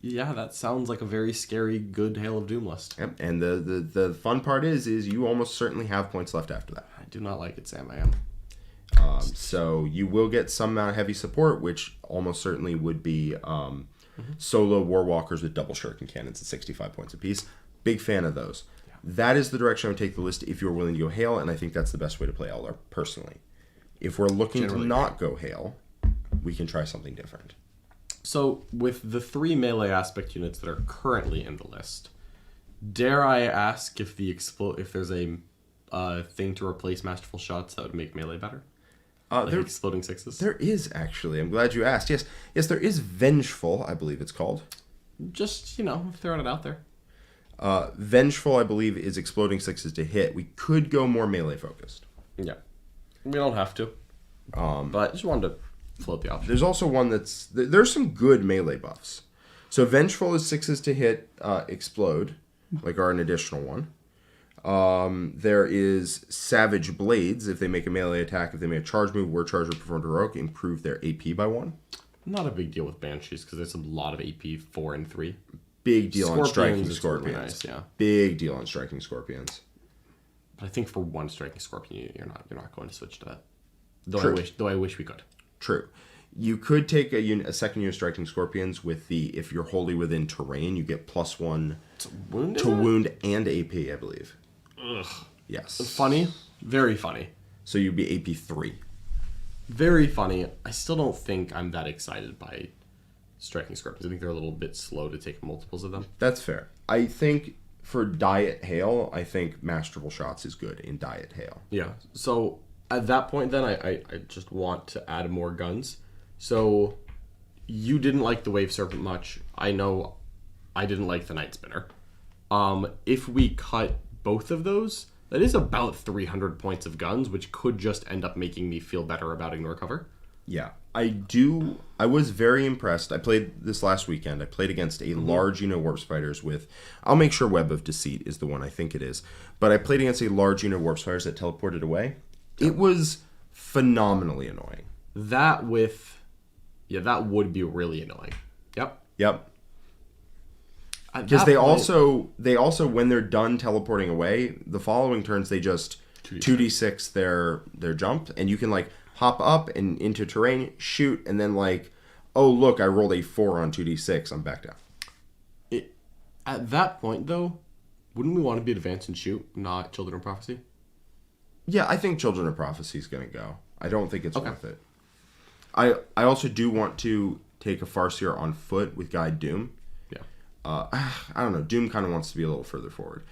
[SPEAKER 2] Yeah, that sounds like a very scary, good Hail of Doom list.
[SPEAKER 1] Yep, and the fun part is you almost certainly have points left after that.
[SPEAKER 2] do not like it, Sam. I am.
[SPEAKER 1] So you will get some amount of heavy support, which almost certainly would be solo Warwalkers with double shuriken cannons at 65 points apiece. Big fan of those. Yeah. That is the direction I would take the list if you're willing to go Hail, and I think that's the best way to play Eldar, personally. If we're looking to not go Hail, we can try something different.
[SPEAKER 2] So, with the 3 melee aspect units that are currently in the list, dare I ask if there's a thing to replace Masterful Shots that would make melee better? Like exploding sixes?
[SPEAKER 1] There is, actually. I'm glad you asked. Yes, there is Vengeful, I believe it's called.
[SPEAKER 2] Just, throwing it out there.
[SPEAKER 1] Vengeful, I believe, is exploding sixes to hit. We could go more melee focused.
[SPEAKER 2] Yeah. We don't have to. But I just wanted to float the option.
[SPEAKER 1] There's also one there's some good melee buffs. So Vengeful is sixes to hit, explode, like an additional one. There is Savage Blades. If they make a melee attack, if they make a charge move, War Charge, or Performed Heroic, improve their AP by 1.
[SPEAKER 2] Not a big deal with Banshees because there's a lot of AP 4 and 3.
[SPEAKER 1] Big deal on striking Scorpions.
[SPEAKER 2] Really nice, yeah.
[SPEAKER 1] Big deal on striking Scorpions.
[SPEAKER 2] But I think for one striking Scorpion, you're not going to switch to that. Though I wish we could.
[SPEAKER 1] True. You could take a second unit striking Scorpions with if you're wholly within terrain, you get +1 to wound and AP, I believe.
[SPEAKER 2] Ugh.
[SPEAKER 1] Yes.
[SPEAKER 2] Funny. Very funny.
[SPEAKER 1] So you'd be AP 3.
[SPEAKER 2] Very funny. I still don't think I'm that excited by striking Scorpions. I think they're a little bit slow to take multiples of them.
[SPEAKER 1] That's fair. I think for Diet Hail, I think Masterful Shots is good in Diet Hail.
[SPEAKER 2] Yeah. So at that point, then, I just want to add more guns. So you didn't like the Wave Serpent much. I know I didn't like the Night Spinner. If we cut both of those, that is about 300 points of guns, which could just end up making me feel better about Ignore Cover.
[SPEAKER 1] Yeah. I was very impressed. I played this last weekend. I played against a large unit of Warp Spiders with, I'll make sure Web of Deceit is the one I think it is, but I played against a large unit of Warp Spiders that teleported away. It was phenomenally annoying.
[SPEAKER 2] That would be really annoying.
[SPEAKER 1] Yep. Because they also when they're done teleporting away, the following turns they just 2d6 their jump, and you can hop up and into terrain, shoot, and then oh look, I rolled a 4 on 2d6, I'm back down.
[SPEAKER 2] At that point though, wouldn't we want to be Advance and Shoot, not Children of Prophecy?
[SPEAKER 1] Yeah, I think Children of Prophecy is going to go. I don't think it's worth it. I also do want to take a Farseer on foot with Guide Doom.
[SPEAKER 2] Yeah.
[SPEAKER 1] I don't know. Doom kind of wants to be a little further forward.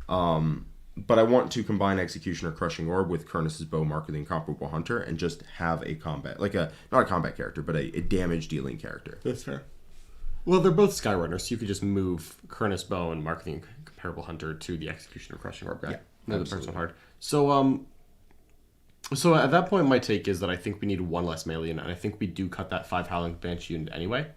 [SPEAKER 1] But I want to combine Executioner Crushing Orb with Kurnus' Bow, Mark of the Incomparable Hunter, and just have a combat, not a combat character, but a damage dealing character.
[SPEAKER 2] That's fair. Well, they're both Skyrunners, so you could just move Kurnus' Bow and Mark of the Incomparable Hunter to the Executioner Crushing Orb guy. Yeah, the person hard. So at that point, my take is that I think we need one less melee unit, and I think we do cut that 5 Howling Banshee unit anyway.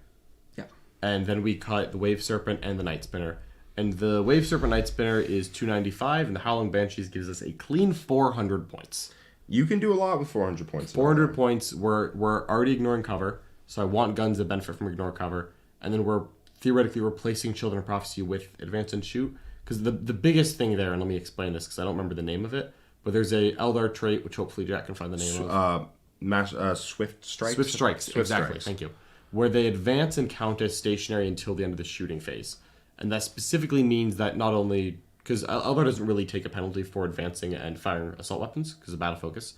[SPEAKER 1] Yeah.
[SPEAKER 2] And then we cut the Wave Serpent and the Night Spinner. And the Wave Serpent Night Spinner is 295, and the Howling Banshees gives us a clean 400 points.
[SPEAKER 1] You can do a lot with 400 points.
[SPEAKER 2] 400 points. We're already ignoring cover, so I want guns that benefit from ignore cover. And then we're theoretically replacing Children of Prophecy with Advance and Shoot. Because the biggest thing there, and let me explain this because I don't remember the name of it, but there's a Eldar trait, which hopefully Jack can find the name
[SPEAKER 1] of. Swift Strikes?
[SPEAKER 2] Swift Strikes, exactly. Thank you. Where they advance and count as stationary until the end of the shooting phase. And that specifically means that not only... Because Eldar doesn't really take a penalty for advancing and firing assault weapons, because of battle focus.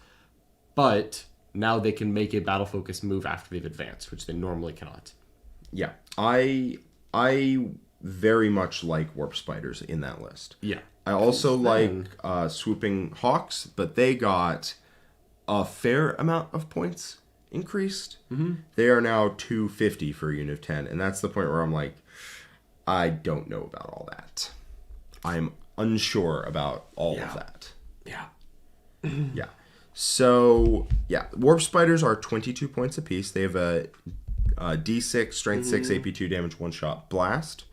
[SPEAKER 2] But now they can make a battle focus move after they've advanced, which they normally cannot.
[SPEAKER 1] Yeah. I very much like Warp Spiders in that list.
[SPEAKER 2] Yeah.
[SPEAKER 1] I also like Swooping Hawks, but they got a fair amount of points increased.
[SPEAKER 2] Mm-hmm.
[SPEAKER 1] They are now 250 for a unit of 10, and that's the point where I'm like, I don't know about all that. I'm unsure about all of that.
[SPEAKER 2] Yeah.
[SPEAKER 1] Yeah. So, yeah, Warp Spiders are 22 points apiece. They have a D6, Strength 6, AP2 damage, one-shot blast,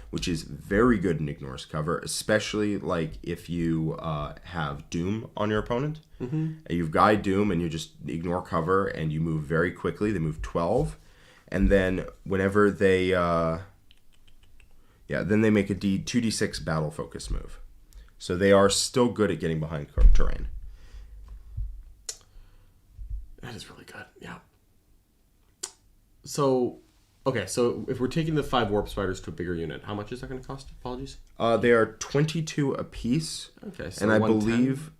[SPEAKER 1] which is very good in Ignore's cover, especially if you have Doom on your opponent.
[SPEAKER 2] Mm-hmm.
[SPEAKER 1] And you've Guide Doom and you just ignore cover and you move very quickly. They move 12. And then whenever they... then they make a 2d6 battle focus move. So they are still good at getting behind terrain.
[SPEAKER 2] That is really good. Yeah. So, okay, so if we're taking the 5 warp spiders to a bigger unit, how much is that going to cost? Apologies.
[SPEAKER 1] They are 22 apiece.
[SPEAKER 2] Okay, so
[SPEAKER 1] and I believe,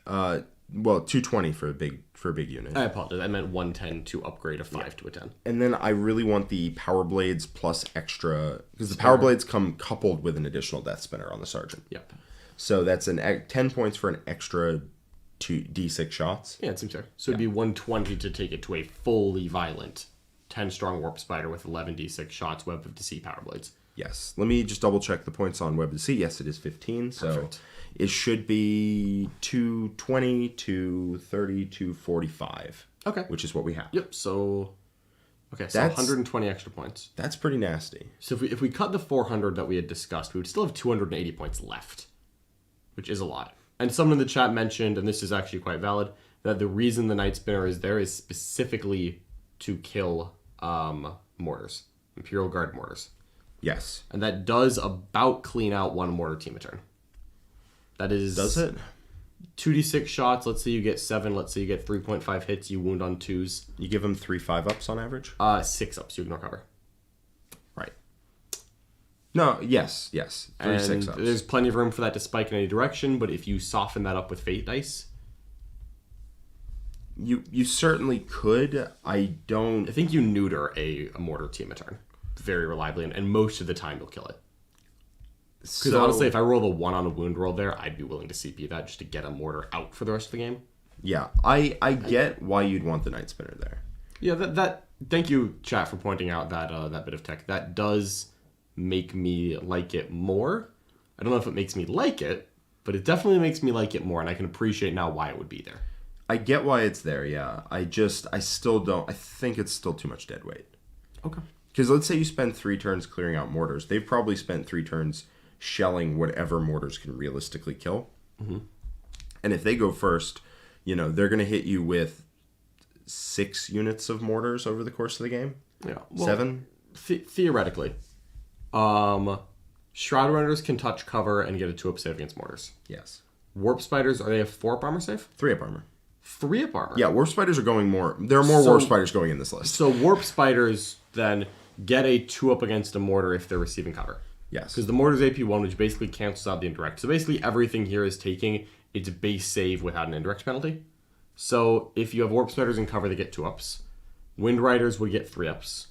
[SPEAKER 1] 220 for a big unit.
[SPEAKER 2] I apologize. I meant 110 to upgrade a 5 to a 10.
[SPEAKER 1] And then I really want the power blades plus extra, because the power blades come coupled with an additional death spinner on the sergeant.
[SPEAKER 2] Yep.
[SPEAKER 1] So that's 10 points for an extra 2d6 shots.
[SPEAKER 2] Yeah, it seems fair. So it'd be 120 to take it to a fully violent 10 strong warp spider with 11d6 shots, web of deceit power blades.
[SPEAKER 1] Yes. Let me just double check the points on web of deceit. Yes, it is 15. So
[SPEAKER 2] Perfect.
[SPEAKER 1] It should be 220 to 30 to 45.
[SPEAKER 2] Okay.
[SPEAKER 1] Which is what we have.
[SPEAKER 2] Yep. So, okay, so 120 extra points.
[SPEAKER 1] That's pretty nasty.
[SPEAKER 2] So if we cut the 400 that we had discussed, we would still have 280 points left, which is a lot. And someone in the chat mentioned, and this is actually quite valid, that the reason the Night Spinner is there is specifically to kill mortars, Imperial Guard mortars.
[SPEAKER 1] Yes.
[SPEAKER 2] And that does about clean out 1 mortar team a turn. That is...
[SPEAKER 1] Does it?
[SPEAKER 2] 2d6 shots. Let's say you get 7. Let's say you get 3.5 hits. You wound on 2s.
[SPEAKER 1] You give them 3 5-ups on average?
[SPEAKER 2] 6 ups. You ignore cover.
[SPEAKER 1] Right. No, yes. 3 6-ups.
[SPEAKER 2] There's plenty of room for that to spike in any direction, but if you soften that up with Fate Dice...
[SPEAKER 1] You certainly could. I
[SPEAKER 2] think you neuter a mortar team a turn very reliably, and most of the time you'll kill it. Because honestly, if I roll the 1 on a wound roll there, I'd be willing to CP that just to get a mortar out for the rest of the game.
[SPEAKER 1] Yeah, I get why you'd want the Night Spinner there.
[SPEAKER 2] Yeah, that thank you, chat, for pointing out that that bit of tech. That does make me like it more. I don't know if it makes me like it, but it definitely makes me like it more, and I can appreciate now why it would be there.
[SPEAKER 1] I get why it's there, yeah. I still don't... I think it's still too much dead weight.
[SPEAKER 2] Okay.
[SPEAKER 1] Because let's say you spend 3 turns clearing out mortars. They've probably spent 3 turns shelling whatever mortars can realistically kill.
[SPEAKER 2] Mm-hmm.
[SPEAKER 1] And if they go first, they're going to hit you with 6 units of mortars over the course of the game.
[SPEAKER 2] Yeah. Well,
[SPEAKER 1] 7?
[SPEAKER 2] Theoretically. Shroud Runners can touch cover and get a 2-up save against mortars.
[SPEAKER 1] Yes.
[SPEAKER 2] Warp Spiders, are they a 4-up armor save?
[SPEAKER 1] 3-up armor.
[SPEAKER 2] 3-up armor?
[SPEAKER 1] Yeah, Warp Spiders are going more... There are more Warp Spiders going in this list.
[SPEAKER 2] So Warp Spiders then get a 2-up against a mortar if they're receiving cover.
[SPEAKER 1] Yes.
[SPEAKER 2] Because the mortar's AP1, which basically cancels out the indirect. So basically everything here is taking its base save without an indirect penalty. So if you have Warp Spiders in cover, they get 2-ups. Wind Riders would get 3-ups.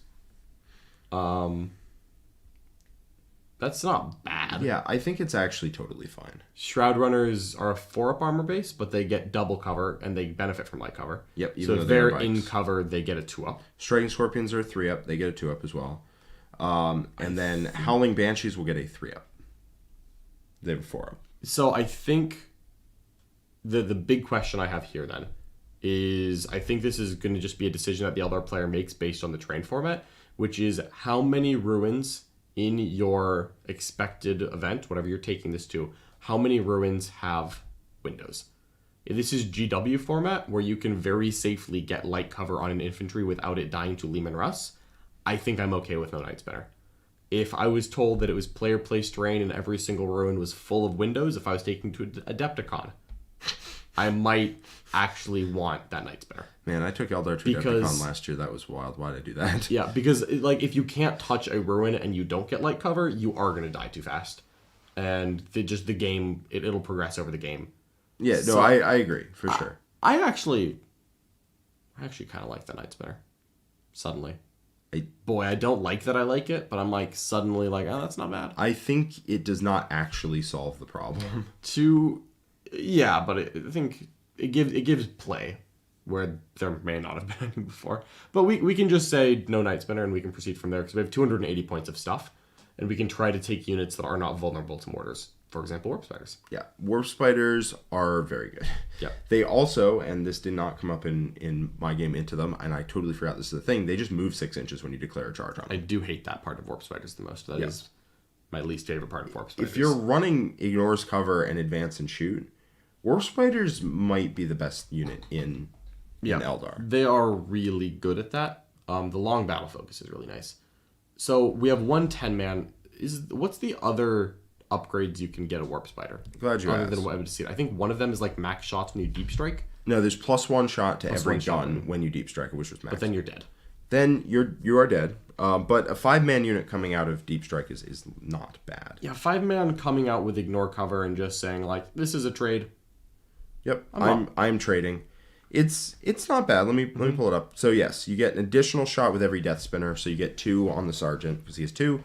[SPEAKER 2] That's not bad.
[SPEAKER 1] Yeah, I think it's actually totally fine.
[SPEAKER 2] Shroud Runners are a 4-up armor base, but they get double cover, and they benefit from light cover.
[SPEAKER 1] Yep.
[SPEAKER 2] So if they're in cover, they get a 2-up.
[SPEAKER 1] Striking Scorpions are a 3-up. They get a 2-up as well. And then Howling Banshees will get a 3-up. They have a 4-up.
[SPEAKER 2] So I think the big question I have here then is, I think this is going to just be a decision that the Eldar player makes based on the train format, which is how many ruins in your expected event, whatever you're taking this to, how many ruins have windows? If this is GW format, where you can very safely get light cover on an infantry without it dying to Lehman Russ, I think I'm okay with no Night Spinner. If I was told that it was player-placed terrain and every single ruin was full of windows, if I was taking to Adepticon, I might actually want that Night Spinner.
[SPEAKER 1] Man, I took Eldar to Adepticon last year. That was wild. Why did I do that?
[SPEAKER 2] Yeah, because if you can't touch a ruin and you don't get light cover, you are going to die too fast. And the game, it'll progress over the game.
[SPEAKER 1] Yeah, no, I agree, for sure.
[SPEAKER 2] I actually kind of like the Night Spinner. Suddenly. I don't like that I like it, but I'm suddenly oh, that's not bad.
[SPEAKER 1] I think it does not actually solve the problem.
[SPEAKER 2] Yeah, but I think it gives play where there may not have been any before. But we can just say no Night Spinner and we can proceed from there because we have 280 points of stuff, and we can try to take units that are not vulnerable to mortars. For example, Warp Spiders.
[SPEAKER 1] Yeah, Warp Spiders are very good.
[SPEAKER 2] Yeah.
[SPEAKER 1] They also, and this did not come up in my game into them, and I totally forgot this is the thing, they just move 6 inches when you declare a charge on them.
[SPEAKER 2] I do hate that part of Warp Spiders the most. That is my least favorite part of Warp Spiders.
[SPEAKER 1] If you're running Ignores Cover and Advance and Shoot, Warp Spiders might be the best unit in Eldar.
[SPEAKER 2] They are really good at that. The long battle focus is really nice. So we have 1 10-man. What's the other upgrades you can get a Warp Spider?
[SPEAKER 1] Glad you asked.
[SPEAKER 2] Other than what I would see. I think one of them is max shots when you deep strike.
[SPEAKER 1] No, there's +1 shot to every gun when you deep strike a Wizard's Max.
[SPEAKER 2] But then you're dead.
[SPEAKER 1] Then you are dead. But a 5-man unit coming out of deep strike is not bad.
[SPEAKER 2] Yeah, 5-man coming out with ignore cover and just saying like, this is a trade.
[SPEAKER 1] Yep, I'm trading. It's not bad. Let me pull it up. So yes, you get an additional shot with every death spinner. So you get 2 on the sergeant because he has 2.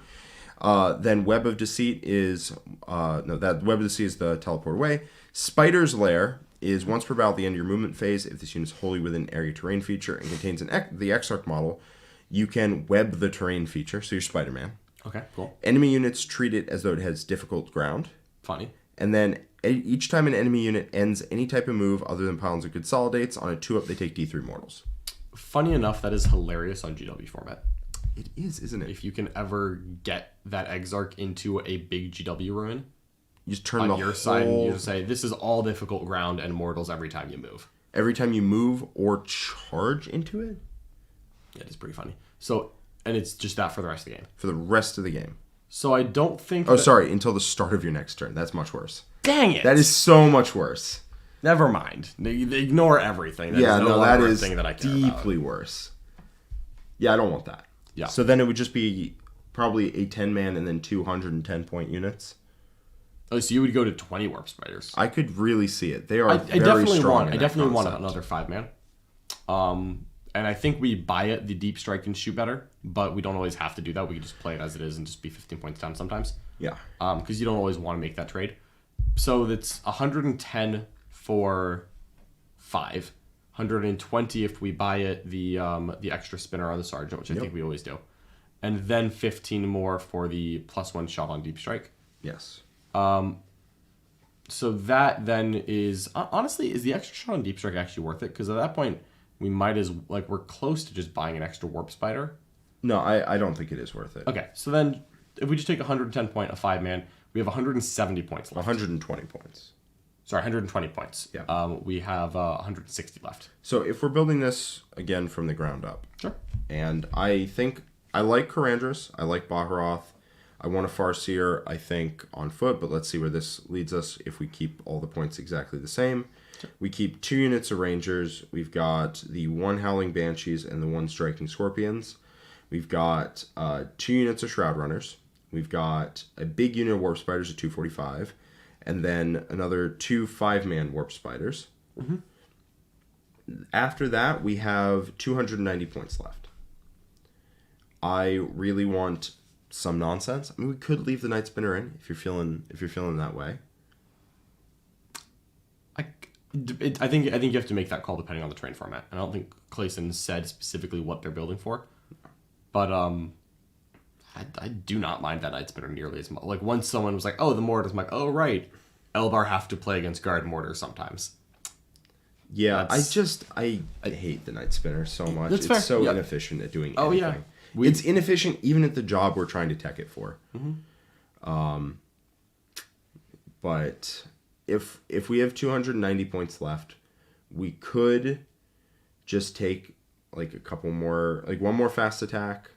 [SPEAKER 1] Then Web of Deceit is that Web of Deceit is the teleport away. Spider's Lair is once per battle at the end of your movement phase. If this unit is wholly within area terrain feature and contains the Exarch model, you can web the terrain feature. So you're Spider-Man.
[SPEAKER 2] Okay, cool.
[SPEAKER 1] Enemy units treat it as though it has difficult ground.
[SPEAKER 2] Funny.
[SPEAKER 1] And then each time an enemy unit ends any type of move other than piles or consolidates, on a 2-up they take D3 mortals.
[SPEAKER 2] Funny enough, that is hilarious on GW format.
[SPEAKER 1] It is, isn't it?
[SPEAKER 2] If you can ever get that Exarch into a big GW ruin,
[SPEAKER 1] you just turn
[SPEAKER 2] on
[SPEAKER 1] the
[SPEAKER 2] your
[SPEAKER 1] whole...
[SPEAKER 2] side and you just say, this is all difficult ground and mortals every time you move.
[SPEAKER 1] Every time you move or charge into it?
[SPEAKER 2] Yeah, it's pretty funny. So, and it's just that for the rest of the game.
[SPEAKER 1] For the rest of the game.
[SPEAKER 2] So I don't think...
[SPEAKER 1] sorry, until the start of your next turn. That's much worse.
[SPEAKER 2] Dang it!
[SPEAKER 1] That is so much worse.
[SPEAKER 2] Never mind. They ignore everything.
[SPEAKER 1] That is
[SPEAKER 2] thing that I care
[SPEAKER 1] deeply
[SPEAKER 2] about.
[SPEAKER 1] Worse. Yeah, I don't want that.
[SPEAKER 2] Yeah.
[SPEAKER 1] So then it would just be probably a 10-man and then 210-point units.
[SPEAKER 2] Oh, so you would go to 20 Warp Spiders.
[SPEAKER 1] I could really see it. They are
[SPEAKER 2] very strong. I definitely
[SPEAKER 1] want
[SPEAKER 2] another 5-man. And I think we buy it, the deep strike can shoot better, but we don't always have to do that. We can just play it as it is and just be 15 points down sometimes.
[SPEAKER 1] Yeah.
[SPEAKER 2] Because you don't always want to make that trade. So that's 110 for 5. 120 if we buy it, the extra spinner on the Sergeant, which I think we always do. And then 15 more for the +1 shot on deep strike.
[SPEAKER 1] Yes.
[SPEAKER 2] So that then is... honestly, is the extra shot on deep strike actually worth it? Because at that point... we might we're close to just buying an extra Warp Spider.
[SPEAKER 1] No, I don't think it is worth it.
[SPEAKER 2] Okay, so then if we just take 110 point, a 5-man, we have 170 points left.
[SPEAKER 1] 120 points.
[SPEAKER 2] Sorry, 120 points.
[SPEAKER 1] Yeah.
[SPEAKER 2] We have 160 left.
[SPEAKER 1] So if we're building this, again, from the ground up.
[SPEAKER 2] Sure.
[SPEAKER 1] And I think I like Karandras. I like Baharoth. I want a Farseer, I think, on foot, but let's see where this leads us if we keep all the points exactly the same. We keep 2 units of Rangers. We've got the 1 Howling Banshees and the 1 Striking Scorpions. We've got 2 units of Shroud Runners. We've got a big unit of Warp Spiders at 245. And then another 2 5-man Warp Spiders. Mm-hmm. After that, we have 290 points left. I really want some nonsense. I mean, we could leave the Night Spinner in if you're feeling that way.
[SPEAKER 2] I think you have to make that call depending on the terrain format. And I don't think Clayson said specifically what they're building for. But I do not mind that Night Spinner nearly as much. Like, once someone was like, oh, the mortars, I'm like, oh, right. Eldar have to play against guard mortars sometimes.
[SPEAKER 1] Yeah, I hate the Night Spinner so much. It's fair. So inefficient at doing anything. Oh, yeah. It's inefficient even at the job we're trying to tech it for. Mm-hmm. But if we have 290 points left, we could just take like a couple more, like 1 more fast attack.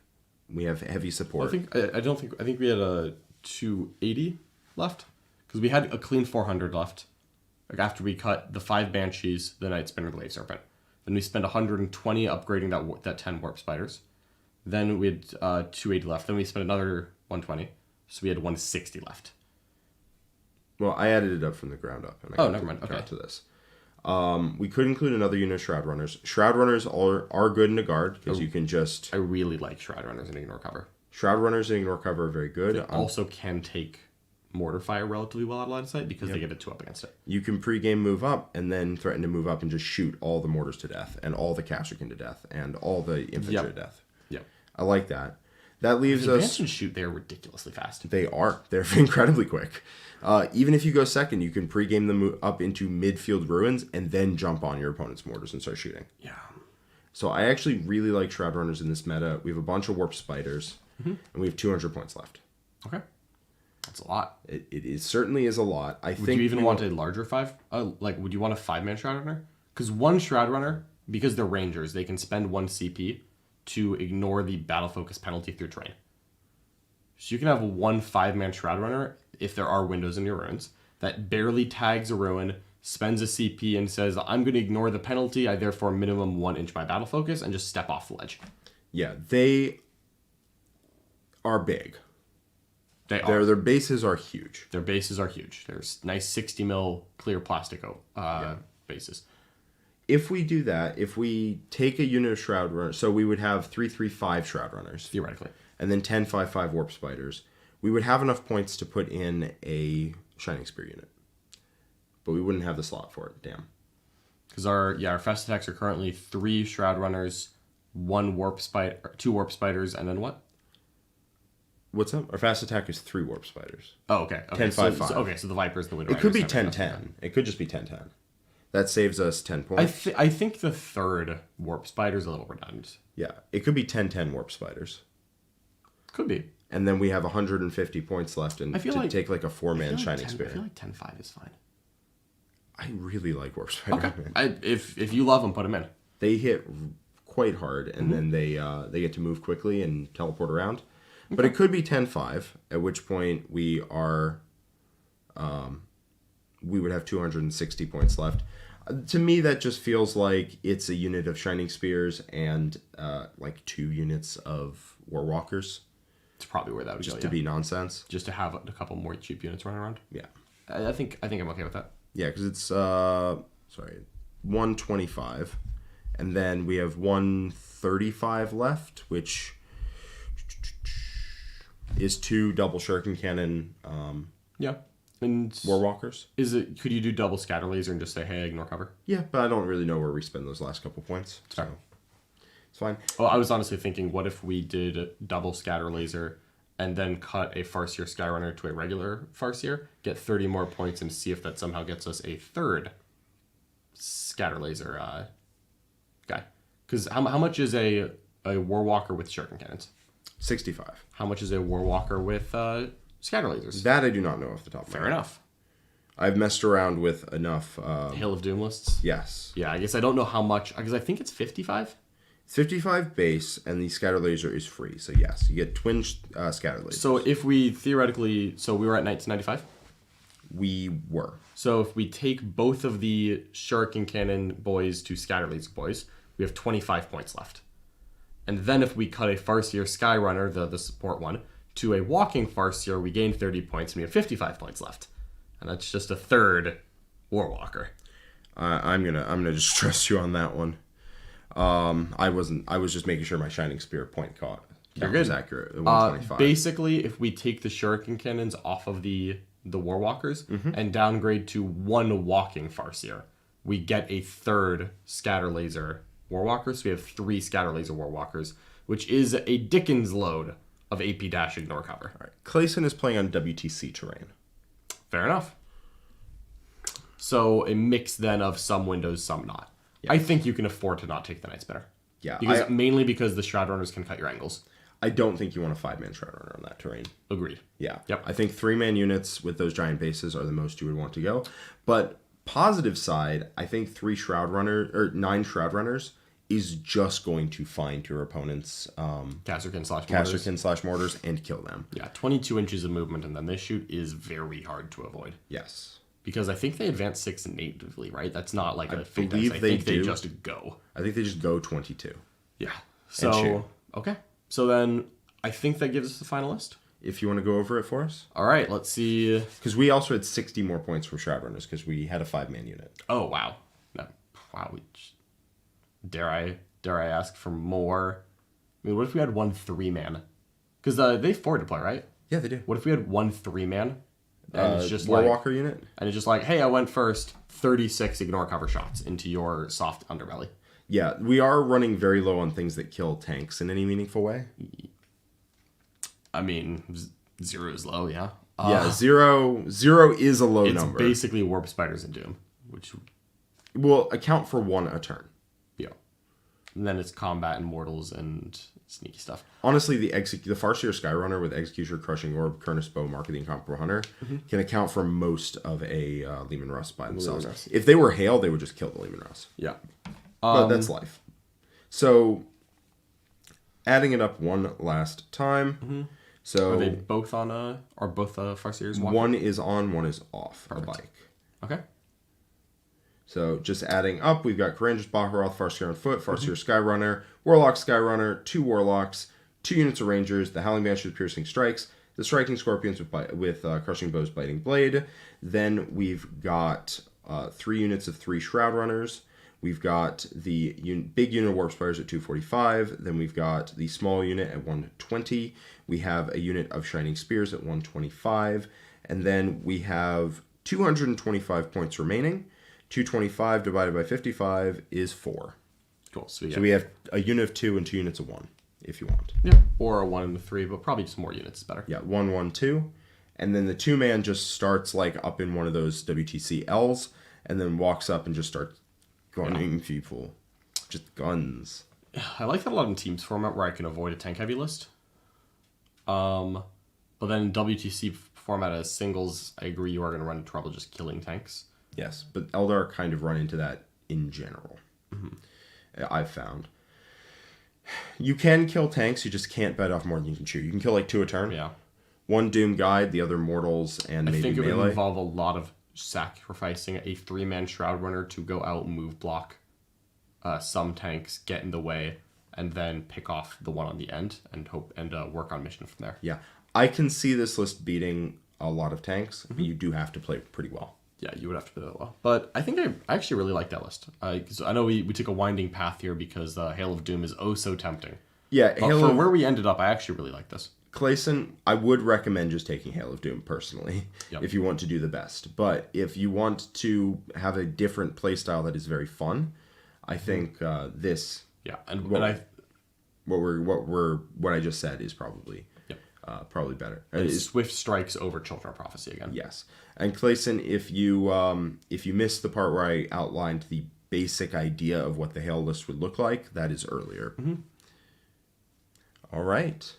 [SPEAKER 1] We have heavy support.
[SPEAKER 2] Well, I think we had a 280 left because we had a clean 400 left. Like after we cut the 5 Banshees, the Night Spinner, the Wave Serpent, then we spent 120 upgrading that 10 Warp Spiders. Then we had 280 left. Then we spent another 120, so we had 160 left.
[SPEAKER 1] Well, I added it up from the ground up. And
[SPEAKER 2] never mind. Okay.
[SPEAKER 1] To this. We could include another unit of Shroud Runners. Shroud Runners are good in a guard because you can just...
[SPEAKER 2] I really like Shroud Runners and Ignore Cover.
[SPEAKER 1] Shroud Runners and Ignore Cover are very good.
[SPEAKER 2] They also can take Mortar Fire relatively well out of line of sight because they get a 2-up against it.
[SPEAKER 1] You can pregame move up and then threaten to move up and just shoot all the mortars to death and all the Castrican to death and all the infantry to death.
[SPEAKER 2] Yep.
[SPEAKER 1] I like that. That leaves us...
[SPEAKER 2] Advance and shoot, they're ridiculously fast.
[SPEAKER 1] They are. They're incredibly quick. Even if you go second, you can pregame them up into midfield ruins and then jump on your opponent's mortars and start shooting.
[SPEAKER 2] Yeah.
[SPEAKER 1] So I actually really like Shroud Runners in this meta. We have a bunch of Warp Spiders, and we have 200 points left.
[SPEAKER 2] Okay. That's a lot.
[SPEAKER 1] It certainly is a lot.
[SPEAKER 2] Would you even want a larger 5? Would you want a 5-man Shroud Runner? Because 1 Shroud Runner, because they're Rangers, they can spend 1 CP to ignore the battle focus penalty through terrain. So you can have 1 5-man Shroud Runner if there are windows in your ruins that barely tags a ruin, spends a CP and says, I'm going to ignore the penalty. I therefore minimum 1 inch my battle focus and just step off the ledge.
[SPEAKER 1] Yeah, they are big.
[SPEAKER 2] They are.
[SPEAKER 1] Their bases are huge.
[SPEAKER 2] Their bases are huge. There's nice 60 mil clear plastic bases.
[SPEAKER 1] If we do that, if we take a unit of Shroud Runners, so we would have 3/3/5 Shroud Runners.
[SPEAKER 2] Theoretically.
[SPEAKER 1] And then 10/5/5 Warp Spiders. We would have enough points to put in a Shining Spear unit. But we wouldn't have the slot for it. Damn.
[SPEAKER 2] Because our fast attacks are currently 3 Shroud Runners, 2 Warp Spiders, and then what?
[SPEAKER 1] What's up? Our fast attack is 3 Warp Spiders.
[SPEAKER 2] Oh, okay.
[SPEAKER 1] 10/5/5.
[SPEAKER 2] So the Vipers, the Wind
[SPEAKER 1] It
[SPEAKER 2] Riders,
[SPEAKER 1] could be 10/10. It could just be 10/10. That saves us 10 points.
[SPEAKER 2] I think the third Warp Spider is a little redundant.
[SPEAKER 1] Yeah, it could be 10/10 Warp Spiders.
[SPEAKER 2] Could be.
[SPEAKER 1] And then we have 150 points left and take like a 4-man Shining Spear.
[SPEAKER 2] I feel like 10/5 is fine.
[SPEAKER 1] I really like Warp Spider.
[SPEAKER 2] Okay. If you love them, put them in.
[SPEAKER 1] They hit quite hard, and then they get to move quickly and teleport around. Okay. But it could be 10/5, at which point we would have 260 points left. To me, that just feels like it's a unit of Shining Spears and like 2 units of War Walkers.
[SPEAKER 2] It's probably where that would
[SPEAKER 1] just
[SPEAKER 2] go,
[SPEAKER 1] to be nonsense.
[SPEAKER 2] Just to have a couple more cheap units running around.
[SPEAKER 1] Yeah,
[SPEAKER 2] I think I'm okay with that.
[SPEAKER 1] Yeah, because it's 125, and then we have 135 left, which is 2 double shuriken cannon.
[SPEAKER 2] Yeah. And
[SPEAKER 1] War Walkers.
[SPEAKER 2] Could you do double scatter laser and just say, hey, ignore cover?
[SPEAKER 1] Yeah, but I don't really know where we spend those last couple points. So it's fine.
[SPEAKER 2] Oh, I was honestly thinking, what if we did double scatter laser and then cut a Farseer Skyrunner to a regular Farseer, get 30 more points, and see if that somehow gets us a third scatter laser guy? Because how much is a Warwalker with shuriken cannons?
[SPEAKER 1] 65.
[SPEAKER 2] How much is a Warwalker with scatter lasers?
[SPEAKER 1] That I do not know off the top of my head.
[SPEAKER 2] Fair enough.
[SPEAKER 1] I've messed around with enough.
[SPEAKER 2] Hill of Doom lists?
[SPEAKER 1] Yes.
[SPEAKER 2] Yeah, I guess I don't know how much, because I think it's 55?
[SPEAKER 1] It's 55 base, and the scatter laser is free. So yes, you get twin scatter lasers.
[SPEAKER 2] So if we theoretically, we were at 1995?
[SPEAKER 1] We were.
[SPEAKER 2] So if we take both of the shuriken cannon boys to scatter laser boys, we have 25 points left. And then if we cut a Farseer Skyrunner, the support one, to a walking Farseer, we gain 30 points and we have 55 points left. And that's just a third Warwalker.
[SPEAKER 1] I'm gonna just trust you on that one. I was just making sure my Shining Spear point count was accurate. 125.
[SPEAKER 2] Basically, if we take the shuriken cannons off of the Warwalkers and downgrade to 1 walking Farseer, we get a third scatter laser Warwalker. So we have 3 scatter laser Warwalkers, which is a Dickens load of AP dash ignore cover.
[SPEAKER 1] All right. Clayson is playing on WTC terrain.
[SPEAKER 2] Fair enough. So a mix then of some windows, some not. Yeah. I think you can afford to not take the Night Spinner.
[SPEAKER 1] Yeah.
[SPEAKER 2] Mainly because the Shroud Runners can cut your angles.
[SPEAKER 1] I don't think you want a 5-man Shroud Runner on that terrain.
[SPEAKER 2] Agreed.
[SPEAKER 1] Yeah.
[SPEAKER 2] Yep.
[SPEAKER 1] I think 3-man units with those giant bases are the most you would want to go. But positive side, I think 9 Shroud Runners is just going to find your opponent's Kasrkin/Mortars and kill them.
[SPEAKER 2] Yeah, 22 inches of movement and then they shoot is very hard to avoid.
[SPEAKER 1] Yes.
[SPEAKER 2] Because I think they advance 6 natively, right? That's not like a
[SPEAKER 1] thing. I think
[SPEAKER 2] they just go.
[SPEAKER 1] I think they just go 22.
[SPEAKER 2] Yeah. So, okay. So then I think that gives us the final list.
[SPEAKER 1] If you want to go over it for us.
[SPEAKER 2] All right, let's see.
[SPEAKER 1] Because we also had 60 more points from Shroud Runners because we had a 5-man unit.
[SPEAKER 2] Oh, wow. No. Wow. Dare I ask for more? I mean, what if we had 1 3-man? Because they forward to play, right?
[SPEAKER 1] Yeah, they do.
[SPEAKER 2] What if we had 1 3-man?
[SPEAKER 1] And it's just Warwalker unit?
[SPEAKER 2] And it's just like, hey, I went first, 36 ignore cover shots into your soft underbelly.
[SPEAKER 1] Yeah, we are running very low on things that kill tanks in any meaningful way.
[SPEAKER 2] I mean, 0 is low, yeah.
[SPEAKER 1] Yeah, 0 is a low number.
[SPEAKER 2] It's basically Warp Spiders and Doom, which
[SPEAKER 1] will account for 1 a turn.
[SPEAKER 2] Yeah. And then it's combat and mortals and sneaky stuff.
[SPEAKER 1] Honestly, the Farseer Skyrunner with Executioner, Crushing Orb, Kurnus Bow, Mark of the Incomparable Hunter can account for most of a Leman Russ by themselves. If they were Hail, they would just kill the Leman Russ.
[SPEAKER 2] Yeah.
[SPEAKER 1] But that's life. So, adding it up one last time. So
[SPEAKER 2] are they both on are both Farseers walking?
[SPEAKER 1] One is on, one is off the bike.
[SPEAKER 2] Okay.
[SPEAKER 1] So just adding up, we've got Courageous Baharoth, Farseer on foot, Farseer Skyrunner, Warlock Skyrunner, 2 Warlocks, 2 units of Rangers, the Howling Banshees with Piercing Strikes, the Striking Scorpions with Crushing Bows, Biting Blade. Then we've got 3 units of 3 Shroud Runners. We've got the big unit of Warp Spires at 245. Then we've got the small unit at 120. We have a unit of Shining Spears at 125. And then we have 225 points remaining. 225 divided by 55 is 4.
[SPEAKER 2] Cool. So
[SPEAKER 1] we have a unit of 2 and 2 units of 1, if you want.
[SPEAKER 2] Yeah. Or a 1 and a 3, but probably just more units is better.
[SPEAKER 1] Yeah, 1, 1, 2. And then the 2-man just starts like up in one of those WTC Ls and then walks up and just starts gunning people. Just guns.
[SPEAKER 2] I like that a lot in teams format where I can avoid a tank heavy list. But then in WTC format as singles, I agree you are going to run into trouble just killing tanks.
[SPEAKER 1] Yes, but Eldar kind of run into that in general. I've found. You can kill tanks, you just can't bite off more than you can chew. You can kill like 2 a turn.
[SPEAKER 2] Yeah.
[SPEAKER 1] 1 Doom Guide, the other Mortals, and maybe melee.
[SPEAKER 2] I think it would involve a lot of sacrificing a 3-man Shroud Runner to go out and move block some tanks, get in the way, and then pick off the one on the end and hope and work on mission from there.
[SPEAKER 1] Yeah. I can see this list beating a lot of tanks, but you do have to play pretty well.
[SPEAKER 2] Yeah, you would have to play that well. But I think I actually really like that list. So I know we took a winding path here because Hail of Doom is oh so tempting.
[SPEAKER 1] Yeah,
[SPEAKER 2] but for where we ended up, I actually really like this.
[SPEAKER 1] Clayson, I would recommend just taking Hail of Doom personally, if you want to do the best. But if you want to have a different playstyle that is very fun, I think this.
[SPEAKER 2] Yeah,
[SPEAKER 1] what I just said is probably probably better.
[SPEAKER 2] Swift Strikes over Children of Prophecy again.
[SPEAKER 1] Yes, and Clayson, if you missed the part where I outlined the basic idea of what the Hail list would look like, that is earlier. All right.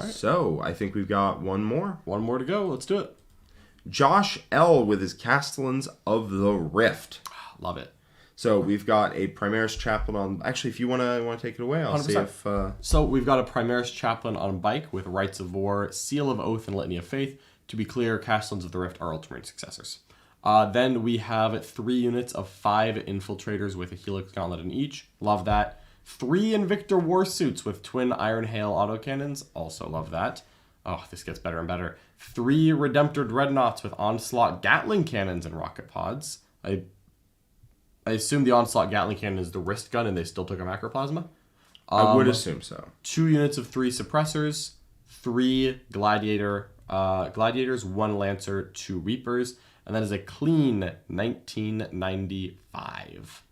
[SPEAKER 1] So, I think we've got one more.
[SPEAKER 2] One more to go. Let's do it.
[SPEAKER 1] Josh L. with his Castellans of the Rift.
[SPEAKER 2] Love it.
[SPEAKER 1] So, we've got a Primaris Chaplain on... Actually, if you want to take it away, I'll 100%. See if...
[SPEAKER 2] So, we've got a Primaris Chaplain on bike with Rites of War, Seal of Oath, and Litany of Faith. To be clear, Castellans of the Rift are Ultramarine successors. Then we have 3 units of 5 Infiltrators with a Helix Gauntlet in each. Love that. 3 Invictor Warsuits with twin Iron Hail autocannons. Also love that. Oh, this gets better and better. 3 Redemptor Dreadnoughts with Onslaught Gatling Cannons and Rocket Pods. I assume the Onslaught Gatling Cannon is the wrist gun and they still took a Macroplasma.
[SPEAKER 1] I would assume so.
[SPEAKER 2] 2 units of 3 Suppressors. 3 Gladiators, 1 Lancer, 2 Reapers. And that is a clean 1995.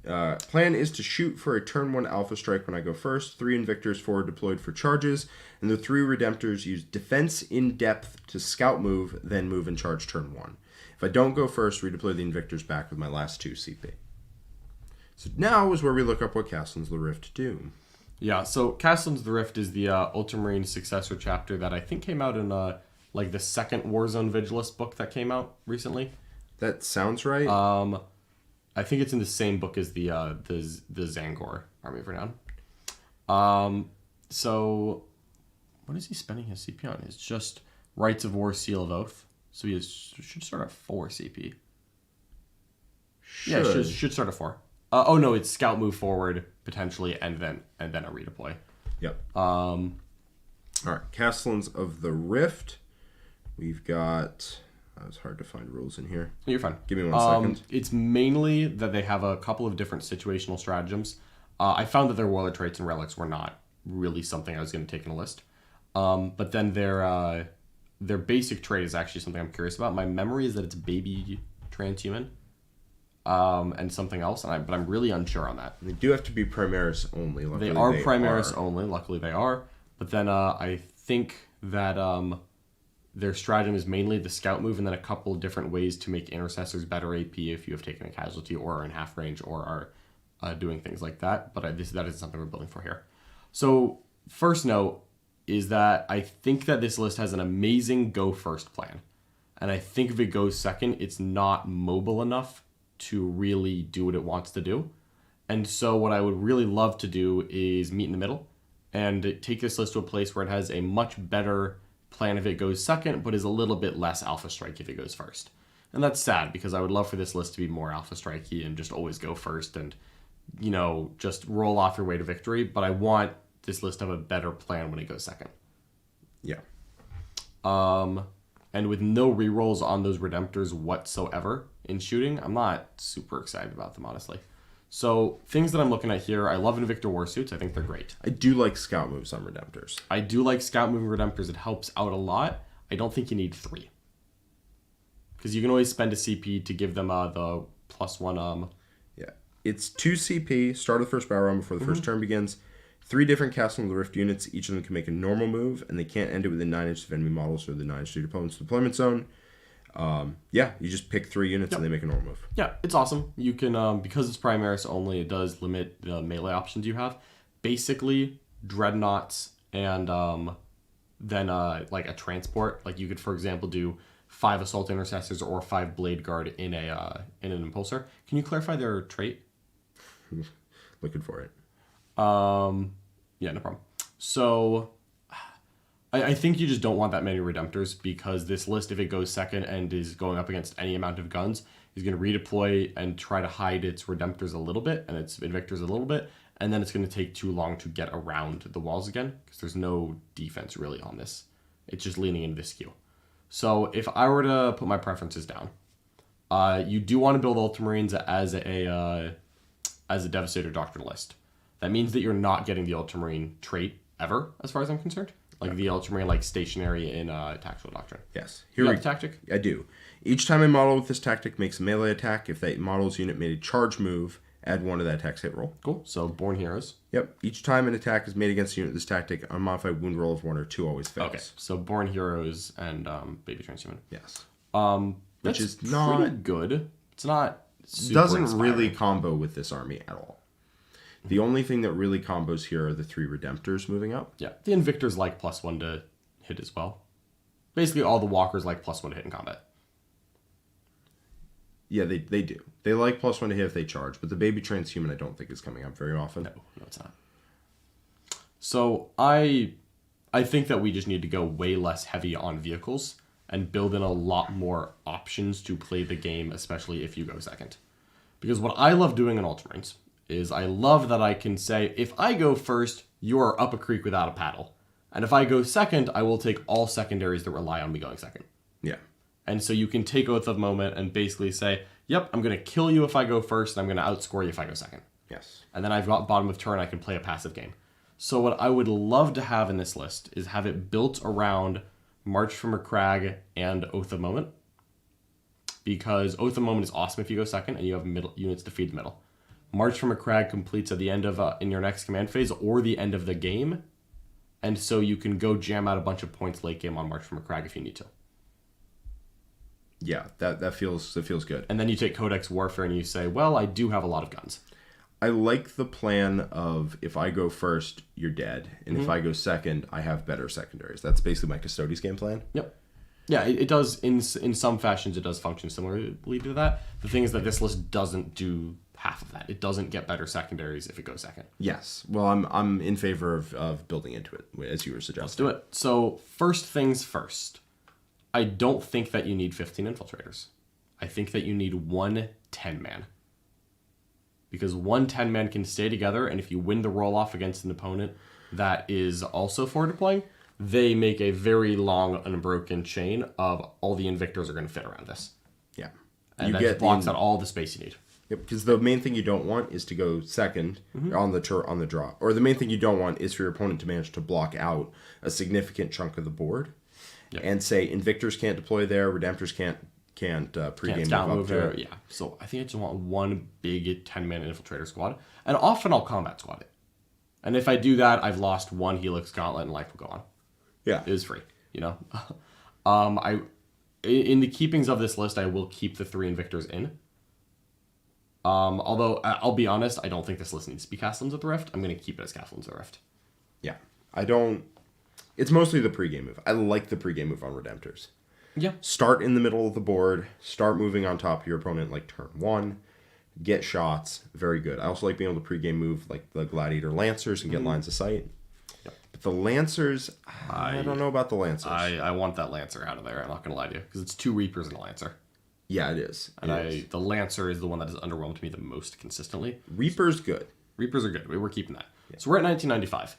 [SPEAKER 1] Plan is to shoot for a turn 1 Alpha Strike when I go first. 3 Invictors forward deployed for charges. And the 3 Redemptors use Defense in Depth to scout move, then move and charge turn 1. If I don't go first, redeploy the Invictors back with my last 2 CP. So now is where we look up what Castellans of the Rift do.
[SPEAKER 2] Yeah, so Castellans of the Rift is the Ultramarine successor chapter that I think came out in the second Warzone Vigilist book that came out recently.
[SPEAKER 1] That sounds right.
[SPEAKER 2] I think it's in the same book as the Zangor Army of Renown. So what is he spending his CP on? It's just Rites of War, Seal of Oath. So he should start at 4 CP. Yeah, should start at 4. Oh no, it's scout move forward potentially, and then a redeploy.
[SPEAKER 1] Yep. All right, Castellans of the Rift. We've got. It was hard to find rules in here.
[SPEAKER 2] You're fine.
[SPEAKER 1] Give me 1 second.
[SPEAKER 2] It's mainly that they have a couple of different situational stratagems. I found that their warlord traits and relics were not really something I was going to take in a list. But then their basic trait is actually something I'm curious about. My memory is that it's baby transhuman. And something else, but I'm really unsure on that.
[SPEAKER 1] They do have to be Primaris only. Luckily
[SPEAKER 2] they are Primaris only. Luckily they are. But then I think that their stratagem is mainly the scout move, and then a couple of different ways to make intercessors better AP if you have taken a casualty or are in half range or are doing things like that. But that is something we're building for here. So first note is that I think that this list has an amazing go first plan, and I think if it goes second, it's not mobile enough to really do what it wants to do. And so what I would really love to do is meet in the middle and take this list to a place where it has a much better plan if it goes second, but is a little bit less Alpha Strike if it goes first. And that's sad because I would love for this list to be more Alpha Strikey and just always go first and, just roll off your way to victory. But I want this list to have a better plan when it goes second.
[SPEAKER 1] Yeah.
[SPEAKER 2] And with no rerolls on those Redemptors whatsoever in shooting, I'm not super excited about them, honestly. So, things that I'm looking at here, I love Invictor Warsuits. I think they're great.
[SPEAKER 1] I do like scout moves on Redemptors.
[SPEAKER 2] I do like scout moving Redemptors. It helps out a lot. I don't think you need 3. Because you can always spend a CP to give them the +1.
[SPEAKER 1] Yeah. It's 2 CP, start of the first battle round before the first turn begins. 3 different Castle of the Rift units. Each of them can make a normal move, and they can't end it within 9 inches of enemy models or the 9 inches of your opponent's deployment zone. You just pick 3 units and they make a normal move.
[SPEAKER 2] Yeah, it's awesome. You can, because it's Primaris only, it does limit the melee options you have. Basically, Dreadnoughts and then like a transport. Like you could, for example, do 5 Assault Intercessors or 5 Blade Guard in an Impulsor. Can you clarify their trait?
[SPEAKER 1] Looking for it.
[SPEAKER 2] Yeah, no problem. So I think you just don't want that many Redemptors because this list, if it goes second and is going up against any amount of guns, is going to redeploy and try to hide its Redemptors a little bit and its Invictors a little bit, and then it's going to take too long to get around the walls again because there's no defense really on this. It's just leaning into this queue. So if I were to put my preferences down, you do want to build Ultramarines as a Devastator Doctrine list. That means that you're not getting the Ultramarine trait ever, as far as I'm concerned. Like the Ultramarine, like stationary in Tactical Doctrine.
[SPEAKER 1] Yes.
[SPEAKER 2] Here you got the tactic?
[SPEAKER 1] I do. Each time a model with this tactic makes a melee attack, if that model's unit made a charge move, add 1 to that attack's hit roll.
[SPEAKER 2] Cool. So Born Heroes.
[SPEAKER 1] Yep. Each time an attack is made against a unit with this tactic, a modified wound roll of 1 or 2 always fails.
[SPEAKER 2] Okay. So Born Heroes and Baby Transhuman.
[SPEAKER 1] Yes.
[SPEAKER 2] Which
[SPEAKER 1] is
[SPEAKER 2] pretty
[SPEAKER 1] not
[SPEAKER 2] good. It's not super
[SPEAKER 1] doesn't
[SPEAKER 2] inspiring.
[SPEAKER 1] really combo with this army at all. The only thing that really combos here are the 3 Redemptors moving up.
[SPEAKER 2] Yeah. The Invictors like +1 to hit as well. Basically, all the walkers like +1 to hit in combat.
[SPEAKER 1] Yeah, they do. They like +1 to hit if they charge, but the Baby Transhuman I don't think is coming up very often.
[SPEAKER 2] No, it's not. So I think that we just need to go way less heavy on vehicles and build in a lot more options to play the game, especially if you go second. Because what I love doing in Ultramarines is I love that I can say, if I go first, you are up a creek without a paddle. And if I go second, I will take all secondaries that rely on me going second.
[SPEAKER 1] Yeah.
[SPEAKER 2] And so you can take Oath of Moment and basically say, yep, I'm going to kill you if I go first, and I'm going to outscore you if I go second.
[SPEAKER 1] Yes.
[SPEAKER 2] And then I've got bottom of turn, I can play a passive game. So what I would love to have in this list is have it built around March from a Crag and Oath of Moment. Because Oath of Moment is awesome if you go second and you have middle units to feed the middle. March from a Crag completes at the end of in your next command phase or the end of the game. And so you can go jam out a bunch of points late game on March from a Crag if you need to.
[SPEAKER 1] Yeah, that feels good.
[SPEAKER 2] And then you take Codex Warfare and you say, well, I do have a lot of guns.
[SPEAKER 1] I like the plan of if I go first, you're dead. And if I go second, I have better secondaries. That's basically my Custodes game plan.
[SPEAKER 2] Yep. Yeah, it does, in some fashions, it does function similarly to that. The thing is that this list doesn't do half of that. It doesn't get better secondaries if it goes second.
[SPEAKER 1] Yes. Well, I'm in favor of building into it, as you were suggesting.
[SPEAKER 2] Let's do it. So, first things first. I don't think that you need 15 Infiltrators. I think that you need 1 10-man. Because 1 10-man can stay together, and if you win the roll-off against an opponent that is also forward deploying, they make a very long, unbroken chain of all the Invictors are going to fit around this.
[SPEAKER 1] Yeah.
[SPEAKER 2] And that blocks out all the space you need.
[SPEAKER 1] Yep, because the main thing you don't want is to go second on the draw. Or the main thing you don't want is for your opponent to manage to block out a significant chunk of the board. Yep. And say Invictors can't deploy there, Redemptors can't pregame move up there.
[SPEAKER 2] Yeah. So I think I just want 1 big 10-man Infiltrator squad. And often I'll combat squad it. And if I do that, I've lost 1 Helix Gauntlet and life will go on.
[SPEAKER 1] Yeah.
[SPEAKER 2] It is free, you know? In the keepings of this list, I will keep the 3 Invictors in. Although, I'll be honest, I don't think this list needs to be Castellans of the Rift. I'm going to keep it as Castellans of the Rift.
[SPEAKER 1] Yeah. I don't... It's mostly the pregame move. I like the pregame move on Redemptors.
[SPEAKER 2] Yeah.
[SPEAKER 1] Start in the middle of the board. Start moving on top of your opponent like turn 1. Get shots. Very good. I also like being able to pregame move like the Gladiator Lancers and get lines of sight. Yep. But the Lancers, I don't know about the Lancers.
[SPEAKER 2] I want that Lancer out of there. I'm not going to lie to you. Because it's 2 Reapers and a Lancer.
[SPEAKER 1] Yeah, it is.
[SPEAKER 2] And the Lancer is the one that has underwhelmed me the most consistently.
[SPEAKER 1] Reaper's good.
[SPEAKER 2] Reapers are good. We're keeping that. Yeah. So we're at 1995.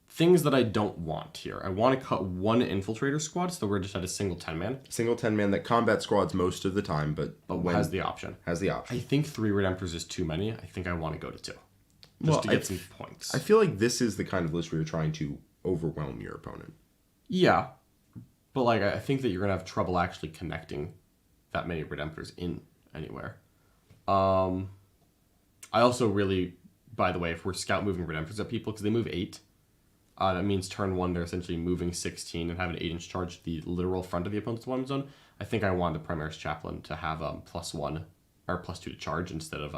[SPEAKER 2] Things that I don't want here. I want to cut one infiltrator squad, so we're just at a single 10-man.
[SPEAKER 1] Single 10-man that combat squads most of the time, but
[SPEAKER 2] has the option.
[SPEAKER 1] Has the option.
[SPEAKER 2] I think 3 Redemptors is too many. I think I want to go to 2. Just to get some points.
[SPEAKER 1] I feel like this is the kind of list where you're trying to overwhelm your opponent.
[SPEAKER 2] Yeah. But like I think that you're going to have trouble actually connecting that many Redemptors in anywhere. I also really, by the way, if we're scout moving Redemptors at people, because they move 8, that means turn 1 they're essentially moving 16 and have an 8-inch charge the literal front of the opponent's one zone. I think I want the Primaris Chaplain to have +1 or +2 to charge instead of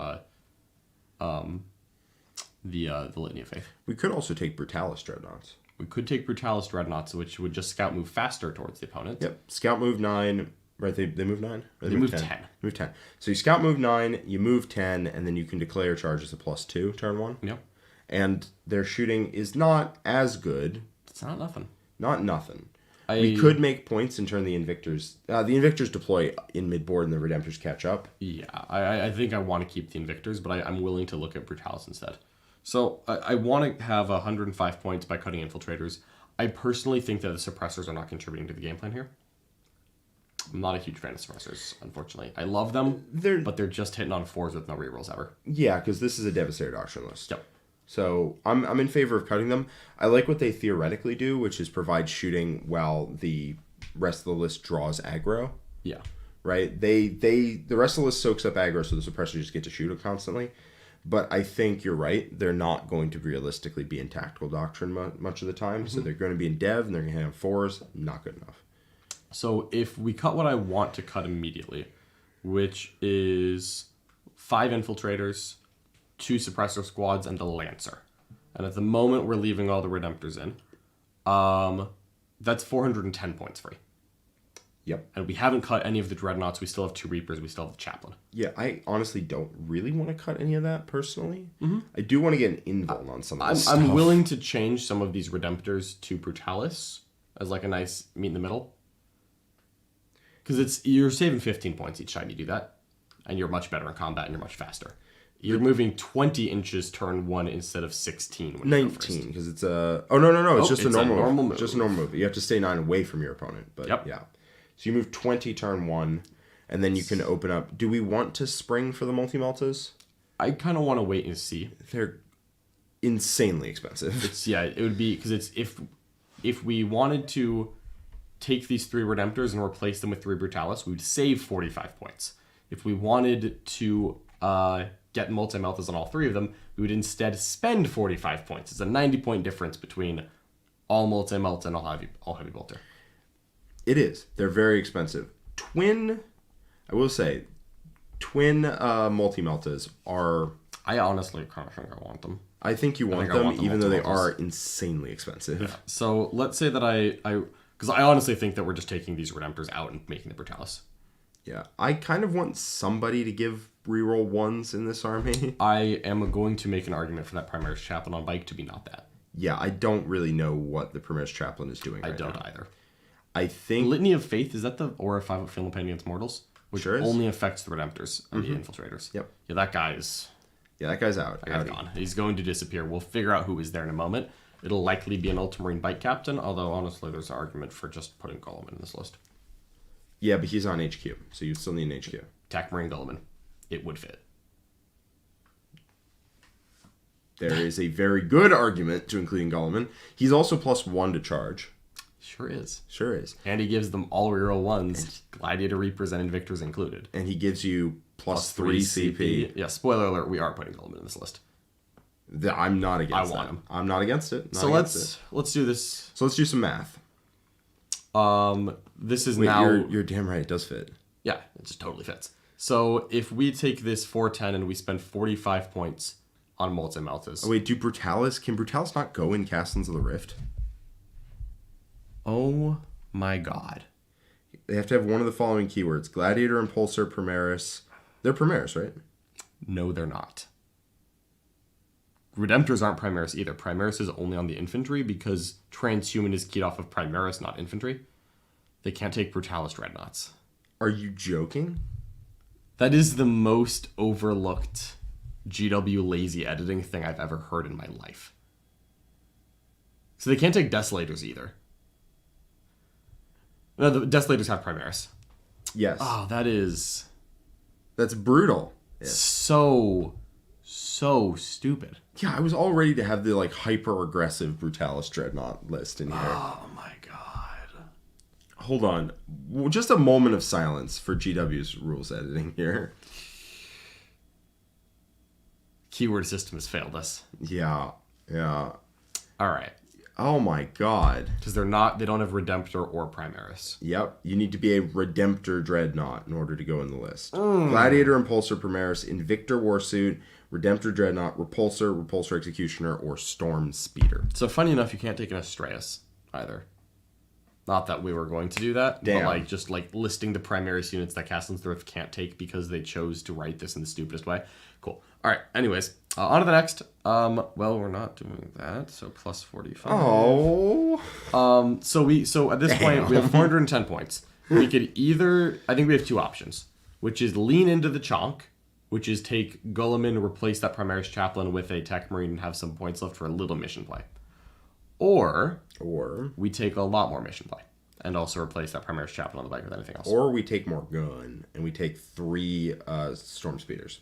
[SPEAKER 2] the Litany of Faith.
[SPEAKER 1] We could also take Brutalis Dreadnoughts.
[SPEAKER 2] We could take Brutalis Dreadnoughts, which would just scout move faster towards the opponent.
[SPEAKER 1] Yep. Scout move 9. Right, they move 9?
[SPEAKER 2] They move 10.
[SPEAKER 1] They move 10. So you scout move 9, you move 10, and then you can declare charge as a +2 turn 1.
[SPEAKER 2] Yep.
[SPEAKER 1] And their shooting is not as good.
[SPEAKER 2] It's not nothing.
[SPEAKER 1] Not nothing. We could make points and turn the Invictors. The Invictors deploy in mid-board and the Redemptors catch up.
[SPEAKER 2] Yeah, I think I want to keep the Invictors, but I'm willing to look at Brutalis instead. So I want to have 105 points by cutting Infiltrators. I personally think that the Suppressors are not contributing to the game plan here. I'm not a huge fan of Suppressors, unfortunately. I love them, but they're just hitting on 4s with no rerolls ever.
[SPEAKER 1] Yeah, because this is a Devastator Doctrine list.
[SPEAKER 2] Yep.
[SPEAKER 1] So I'm in favor of cutting them. I like what they theoretically do, which is provide shooting while the rest of the list draws aggro.
[SPEAKER 2] Yeah.
[SPEAKER 1] Right? The rest of the list soaks up aggro, so the Suppressors just get to shoot it constantly. But I think you're right. They're not going to realistically be in Tactical Doctrine much of the time. Mm-hmm. So they're going to be in Dev, and they're going to have 4s. Not good enough.
[SPEAKER 2] So if we cut what I want to cut immediately, which is 5 Infiltrators, 2 Suppressor Squads, and a Lancer. And at the moment, we're leaving all the Redemptors in. That's 410 points free.
[SPEAKER 1] Yep.
[SPEAKER 2] And we haven't cut any of the Dreadnoughts. We still have 2 Reapers. We still have the Chaplain.
[SPEAKER 1] Yeah, I honestly don't really want to cut any of that, personally. Mm-hmm. I do want to get an invuln on some of this stuff.
[SPEAKER 2] I'm willing to change some of these Redemptors to Brutalis as like a nice meet in the middle. Because you're saving 15 points each time you do that. And you're much better in combat and you're much faster. You're moving 20 inches turn 1 instead of 16.
[SPEAKER 1] 19, because it's a... Oh, no. It's just a normal move. Just a normal move. You have to stay 9 away from your opponent. But yeah. So you move 20 turn 1, and then you can open up... Do we want to spring for the multi-Maltas?
[SPEAKER 2] I kind of want to wait and see.
[SPEAKER 1] They're insanely expensive.
[SPEAKER 2] It would be... Because it's... If we wanted to take these 3 Redemptors and replace them with 3 Brutalis, we would save 45 points. If we wanted to... get multi-Malthas on all 3 of them, we would instead spend 45 points. It's a 90-point difference between all multi-Malta and all heavy bolter.
[SPEAKER 1] It is. They're very expensive. I will say, twin multi-Maltas are...
[SPEAKER 2] I honestly kind of think I want them.
[SPEAKER 1] I think you want them, even though they are insanely expensive. Yeah.
[SPEAKER 2] So let's say that because I honestly think that we're just taking these Redemptors out and making the Brutalis.
[SPEAKER 1] Yeah, I kind of want somebody to give reroll 1s in this army.
[SPEAKER 2] I am going to make an argument for that Primaris Chaplain on bike to be not that.
[SPEAKER 1] Yeah, I don't really know what the Primaris Chaplain is doing right now.
[SPEAKER 2] I don't either.
[SPEAKER 1] I think...
[SPEAKER 2] Litany of Faith, is that the Aura 5 of Film Pain Against Mortals? Which
[SPEAKER 1] sure
[SPEAKER 2] only affects the Redemptors and the Infiltrators.
[SPEAKER 1] Yep.
[SPEAKER 2] Yeah, that guy's...
[SPEAKER 1] Yeah, that guy's out.
[SPEAKER 2] That guy's gone. He's going to disappear. We'll figure out who is there in a moment. It'll likely be an Ultramarine Bike Captain, although honestly there's an argument for just putting Gollum in this list.
[SPEAKER 1] Yeah, but he's on HQ, so you still need an HQ.
[SPEAKER 2] Attack Marine Guilliman. It would fit.
[SPEAKER 1] There is a very good argument to including Guilliman. He's also +1 to charge.
[SPEAKER 2] Sure is.
[SPEAKER 1] Sure is.
[SPEAKER 2] And he gives them all reroll 1s, Gladiator Reapers and Invictors included.
[SPEAKER 1] And he gives you +3 CP.
[SPEAKER 2] Yeah, spoiler alert, we are putting Guilliman in this list.
[SPEAKER 1] I'm not against that.
[SPEAKER 2] I want him.
[SPEAKER 1] I'm not against it.
[SPEAKER 2] Let's do this.
[SPEAKER 1] So let's do some math.
[SPEAKER 2] This is now...
[SPEAKER 1] You're damn right, it does fit.
[SPEAKER 2] Yeah, it just totally fits. So if we take this 410 and we spend 45 points on multi-Maltas...
[SPEAKER 1] Oh wait, can Brutalis not go in Castles of the Rift?
[SPEAKER 2] Oh my god.
[SPEAKER 1] They have to have one of the following keywords. Gladiator, Impulsor, Primaris. They're Primaris, right?
[SPEAKER 2] No, they're not. Redemptors aren't Primaris either. Primaris is only on the infantry because Transhuman is keyed off of Primaris, not infantry. They can't take Brutalis Dreadnoughts.
[SPEAKER 1] Are you joking?
[SPEAKER 2] That is the most overlooked GW lazy editing thing I've ever heard in my life. So they can't take Desolators either. No, the Desolators have Primaris.
[SPEAKER 1] Yes.
[SPEAKER 2] Oh,
[SPEAKER 1] That's brutal.
[SPEAKER 2] So stupid.
[SPEAKER 1] Yeah, I was all ready to have the like hyper aggressive Brutalis Dreadnought list in here.
[SPEAKER 2] Oh my god.
[SPEAKER 1] Hold on. Just a moment of silence for GW's rules editing here.
[SPEAKER 2] Keyword system has failed us.
[SPEAKER 1] Yeah.
[SPEAKER 2] All right.
[SPEAKER 1] Oh my god.
[SPEAKER 2] Because they don't have Redemptor or Primaris.
[SPEAKER 1] Yep. You need to be a Redemptor Dreadnought in order to go in the list. Gladiator, Impulsor, Primaris, Invictor Warsuit, Redemptor Dreadnought, Repulsor Executioner, or Storm Speeder.
[SPEAKER 2] So funny enough, you can't take an Astraeus either. Not that we were going to do that,
[SPEAKER 1] Damn.
[SPEAKER 2] but just listing the Primaris units that Castle's Thrift can't take because they chose to write this in the stupidest way. Cool. All right. Anyways, on to the next. Well, we're not doing that. So plus 45.
[SPEAKER 1] Oh.
[SPEAKER 2] So at this point we have 410 points. We could either, I think we have two options, which is lean into the chonk, which is take Gulliman, replace that Primaris Chaplain with a Tech Marine and have some points left for a little mission play. Or we take a lot more mission play and also replace that Primaris Chaplain on the bike with anything else.
[SPEAKER 1] Or we take more gun and we take 3 Storm Speeders.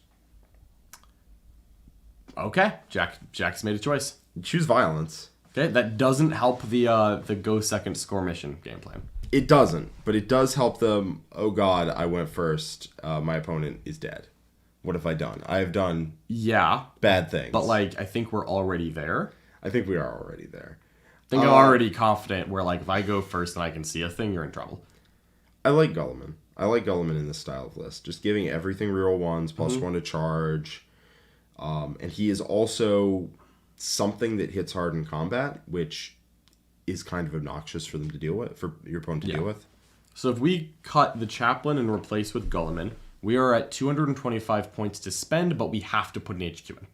[SPEAKER 2] Okay, Jack's made a choice.
[SPEAKER 1] Choose violence.
[SPEAKER 2] Okay, that doesn't help the go second score mission game plan.
[SPEAKER 1] It doesn't, but it does help them. Oh god, I went first. My opponent is dead. What have I done? I have done bad things.
[SPEAKER 2] But I think we're already there.
[SPEAKER 1] I think we are already there.
[SPEAKER 2] I think I'm already confident where if I go first and I can see a thing, you're in trouble.
[SPEAKER 1] I like Gulliman. I like Gulliman in this style of list. Just giving everything reroll ones, plus 1 to charge. And he is also something that hits hard in combat, which is kind of obnoxious for them to deal with, for your opponent to deal with.
[SPEAKER 2] So if we cut the Chaplain and replace with Gulliman, we are at 225 points to spend, but we have to put an HQ in.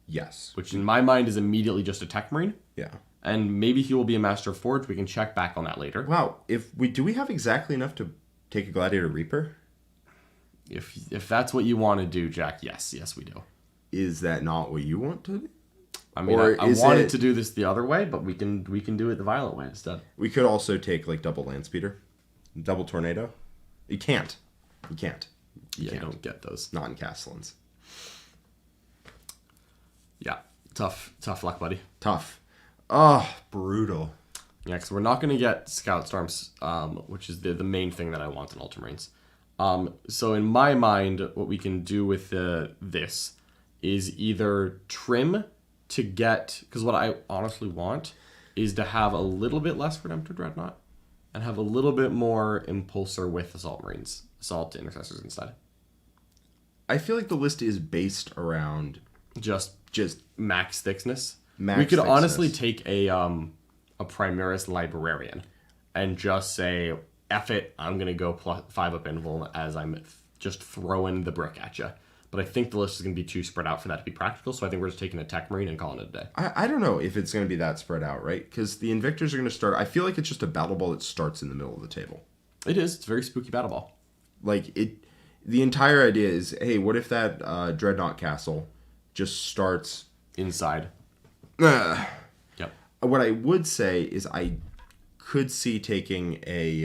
[SPEAKER 1] Yes.
[SPEAKER 2] Which in my mind is immediately just a Tech Marine.
[SPEAKER 1] Yeah.
[SPEAKER 2] And maybe he will be a Master of Forge. We can check back on that later.
[SPEAKER 1] Wow. Do we have exactly enough to take a Gladiator Reaper?
[SPEAKER 2] If that's what you want to do, Jack, yes we do.
[SPEAKER 1] Is that not what you want to do?
[SPEAKER 2] I mean, I wanted to do this the other way, but we can do it the violent way instead.
[SPEAKER 1] We could also take double Land Speeder, double Tornado. You can't. You can't.
[SPEAKER 2] You don't get those.
[SPEAKER 1] Not in Castellans.
[SPEAKER 2] Yeah, tough luck, buddy.
[SPEAKER 1] Tough. Oh, brutal.
[SPEAKER 2] Yeah, because we're not going to get Scout Storms, which is the main thing that I want in Ultramarines. So in my mind, what we can do with this is either trim to get, because what I honestly want is to have a little bit less Redemptor Dreadnought and have a little bit more Impulsor with Assault Marines, Assault Intercessors instead.
[SPEAKER 1] I feel like the list is based around
[SPEAKER 2] just max thickness.
[SPEAKER 1] Max
[SPEAKER 2] we could
[SPEAKER 1] thickness.
[SPEAKER 2] honestly take a Primaris Librarian and just say, F it, I'm going to go +5 up invul as I'm just throwing the brick at you. But I think the list is going to be too spread out for that to be practical, so I think we're just taking a Tech Marine and calling it a day.
[SPEAKER 1] I don't know if it's going to be that spread out, right? Because the Invictors are going to start... I feel like it's just a battle ball that starts in the middle of the table.
[SPEAKER 2] It is. It's a very spooky battle ball.
[SPEAKER 1] The entire idea is, hey, what if that Dreadnought Castle just starts...
[SPEAKER 2] Inside.
[SPEAKER 1] Yep. What I would say is I could see taking a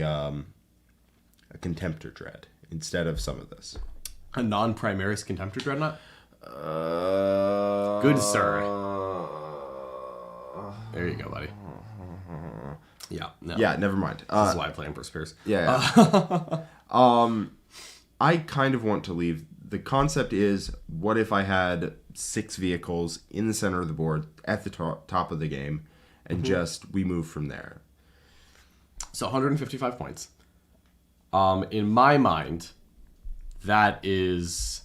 [SPEAKER 1] Contemptor Dread instead of some of this.
[SPEAKER 2] A non-Primaris Contemptor Dreadnought? Good sir. There you go, buddy. Yeah. No.
[SPEAKER 1] Yeah, never mind.
[SPEAKER 2] This is why I play Emperor Spears.
[SPEAKER 1] Yeah. I kind of want to leave. The concept is, what if I had 6 vehicles in the center of the board at the top of the game, and just we move from there?
[SPEAKER 2] So 155 points. In my mind, that is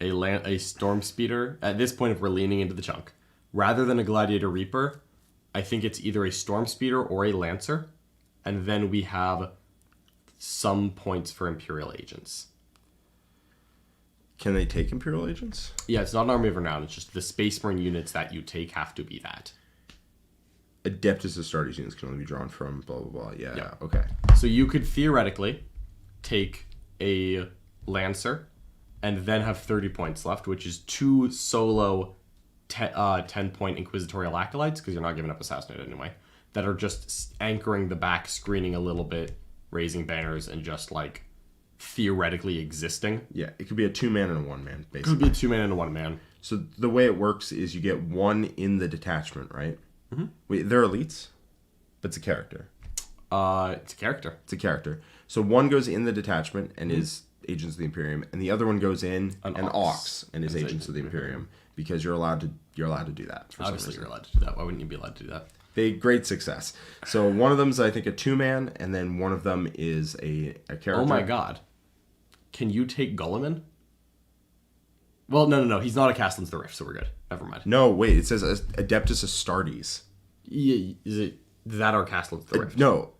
[SPEAKER 2] a Storm Speeder. At this point, if we're leaning into the chunk, rather than a Gladiator Reaper, I think it's either a Storm Speeder or a Lancer, and then we have some points for Imperial Agents.
[SPEAKER 1] Can they take Imperial Agents?
[SPEAKER 2] Yeah, it's not an Army of Renown. It's just the Space Marine units that you take have to be that.
[SPEAKER 1] Adeptus Astartes units can only be drawn from blah, blah, blah. Yeah,
[SPEAKER 2] Yep.
[SPEAKER 1] Okay.
[SPEAKER 2] So you could theoretically take a Lancer, and then have 30 points left, which is 2 solo 10-point Inquisitorial Acolytes, because you're not giving up Assassinate anyway, that are just anchoring the back, screening a little bit, raising banners, and just, like, theoretically existing.
[SPEAKER 1] Yeah, it could be a 2-man and a 1-man, basically.
[SPEAKER 2] It could be a 2-man and a 1-man.
[SPEAKER 1] So the way it works is you get 1 in the detachment, right? Mm-hmm. Wait, they're elites? But it's a character.
[SPEAKER 2] It's a character.
[SPEAKER 1] It's a character. So 1 goes in the detachment and is Agents of the Imperium, and the other one goes in an Ox and is Agents of the Imperium, because you're allowed to do that.
[SPEAKER 2] Obviously, you're allowed to do that. Why wouldn't you be allowed to do that?
[SPEAKER 1] Great success. So one of them is, I think, a 2-man, and then one of them is a character.
[SPEAKER 2] Oh my god. Can you take Gulliman? Well, no. He's not a Castellan's the Rift, so we're good. Never mind.
[SPEAKER 1] No, wait. It says Adeptus Astartes.
[SPEAKER 2] Yeah, is it that or Castellan's the Rift?
[SPEAKER 1] No.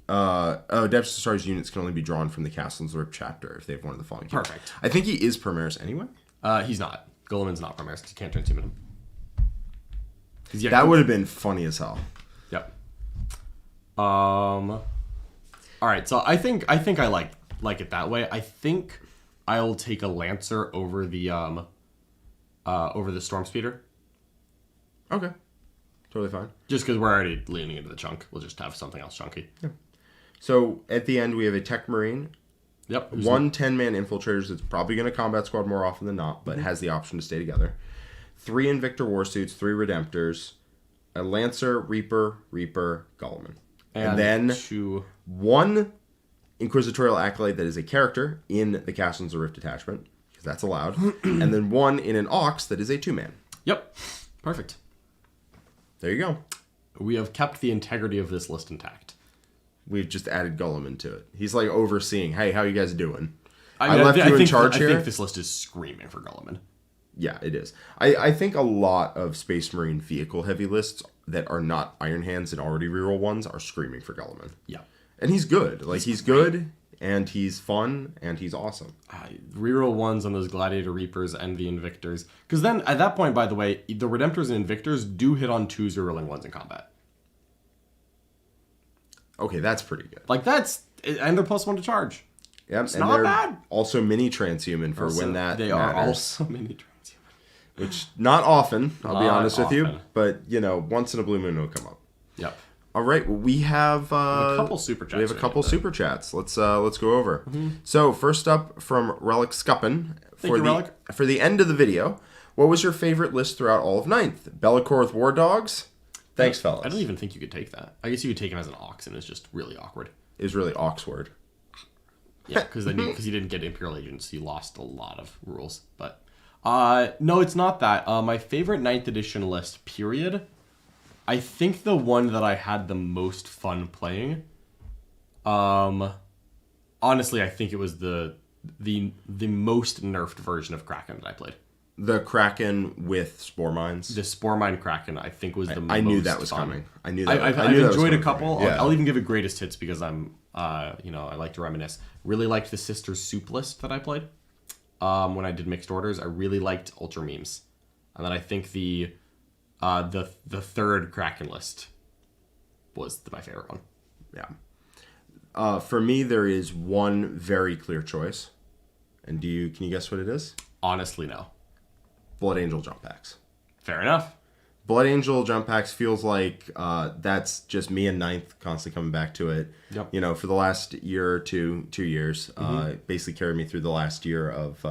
[SPEAKER 1] Adeptus Astartes units can only be drawn from the Castellan's the Rift chapter if they have one of the following.
[SPEAKER 2] Perfect.
[SPEAKER 1] I think he is Primaris anyway.
[SPEAKER 2] He's not. Gulliman's not Primaris because you can't transhuman him.
[SPEAKER 1] That would have been funny as hell.
[SPEAKER 2] Yep. All right, so I think I like it that way. I think I'll take a Lancer over the Storm Speeder.
[SPEAKER 1] Okay. Totally fine.
[SPEAKER 2] Just because we're already leaning into the chunk. We'll just have something else chunky.
[SPEAKER 1] Yeah. So at the end we have a Tech Marine.
[SPEAKER 2] Yep.
[SPEAKER 1] 1 10-man infiltrators that's probably going to combat squad more often than not, but has the option to stay together. 3 Invictor Warsuits, 3 Redemptors, a Lancer, Reaper, Gulliman. And then 1 Inquisitorial Acolyte that is a character in the Castellan's the Rift detachment, because that's allowed. And then 1 in an Ox that is a 2-man.
[SPEAKER 2] Yep. Perfect.
[SPEAKER 1] There you go.
[SPEAKER 2] We have kept the integrity of this list intact.
[SPEAKER 1] We've just added Gulliman to it. He's like overseeing, hey, how you guys doing?
[SPEAKER 2] I left you in charge here. I think this list is screaming for Gulliman.
[SPEAKER 1] Yeah, it is. I think a lot of Space Marine vehicle heavy lists that are not Iron Hands and already reroll ones are screaming for Gulliman.
[SPEAKER 2] Yeah.
[SPEAKER 1] And he's good. Like, he's good, and he's fun, and he's awesome.
[SPEAKER 2] Reroll ones on those Gladiator Reapers and the Invictors. Because then, at that point, by the way, the Redemptors and Invictors do hit on 2s rerolling 1s in combat.
[SPEAKER 1] Okay, that's pretty good.
[SPEAKER 2] Like, and they're +1 to charge.
[SPEAKER 1] Yep,
[SPEAKER 2] it's not bad.
[SPEAKER 1] Also mini transhuman for when that
[SPEAKER 2] They
[SPEAKER 1] matters.
[SPEAKER 2] are also mini transhuman.
[SPEAKER 1] Which, not often, I'll be honest with you. But, once in a blue moon it'll come up.
[SPEAKER 2] Yep.
[SPEAKER 1] All right, well, we have
[SPEAKER 2] a couple super chats.
[SPEAKER 1] We have a couple super chats. Let's go over. Mm-hmm. So, first up from Relic Scuppin. For the end of the video, what was your favorite list throughout all of 9th? Bellicor with War Dogs? Thanks, fellas.
[SPEAKER 2] I don't even think you could take that. I guess you could take him as an Ox, and it's just really awkward.
[SPEAKER 1] It was really Oxword.
[SPEAKER 2] Yeah, because you didn't get Imperial Agents, you lost a lot of rules. But no, it's not that. My favorite 9th edition list, period. I think the one that I had the most fun playing. Honestly, I think it was the most nerfed version of Kraken that I played.
[SPEAKER 1] The Kraken with Spore Mines.
[SPEAKER 2] The Spore Mine Kraken, I think, was the most
[SPEAKER 1] I knew that was
[SPEAKER 2] fun.
[SPEAKER 1] coming. I knew that.
[SPEAKER 2] I've enjoyed a couple. Yeah. I'll even give it greatest hits because I like to reminisce. Really liked the Sisters Soup list that I played when I did mixed orders. I really liked Ultra Memes, and then I think the third Kraken list was my favorite one.
[SPEAKER 1] Yeah. For me, there is one very clear choice, and can you guess what it is?
[SPEAKER 2] Honestly, no.
[SPEAKER 1] Blood Angel jump packs.
[SPEAKER 2] Fair enough.
[SPEAKER 1] Blood Angel jump packs feels like that's just me and 9th constantly coming back to it. Yep. For the last year or 2 years, basically carried me through the last year of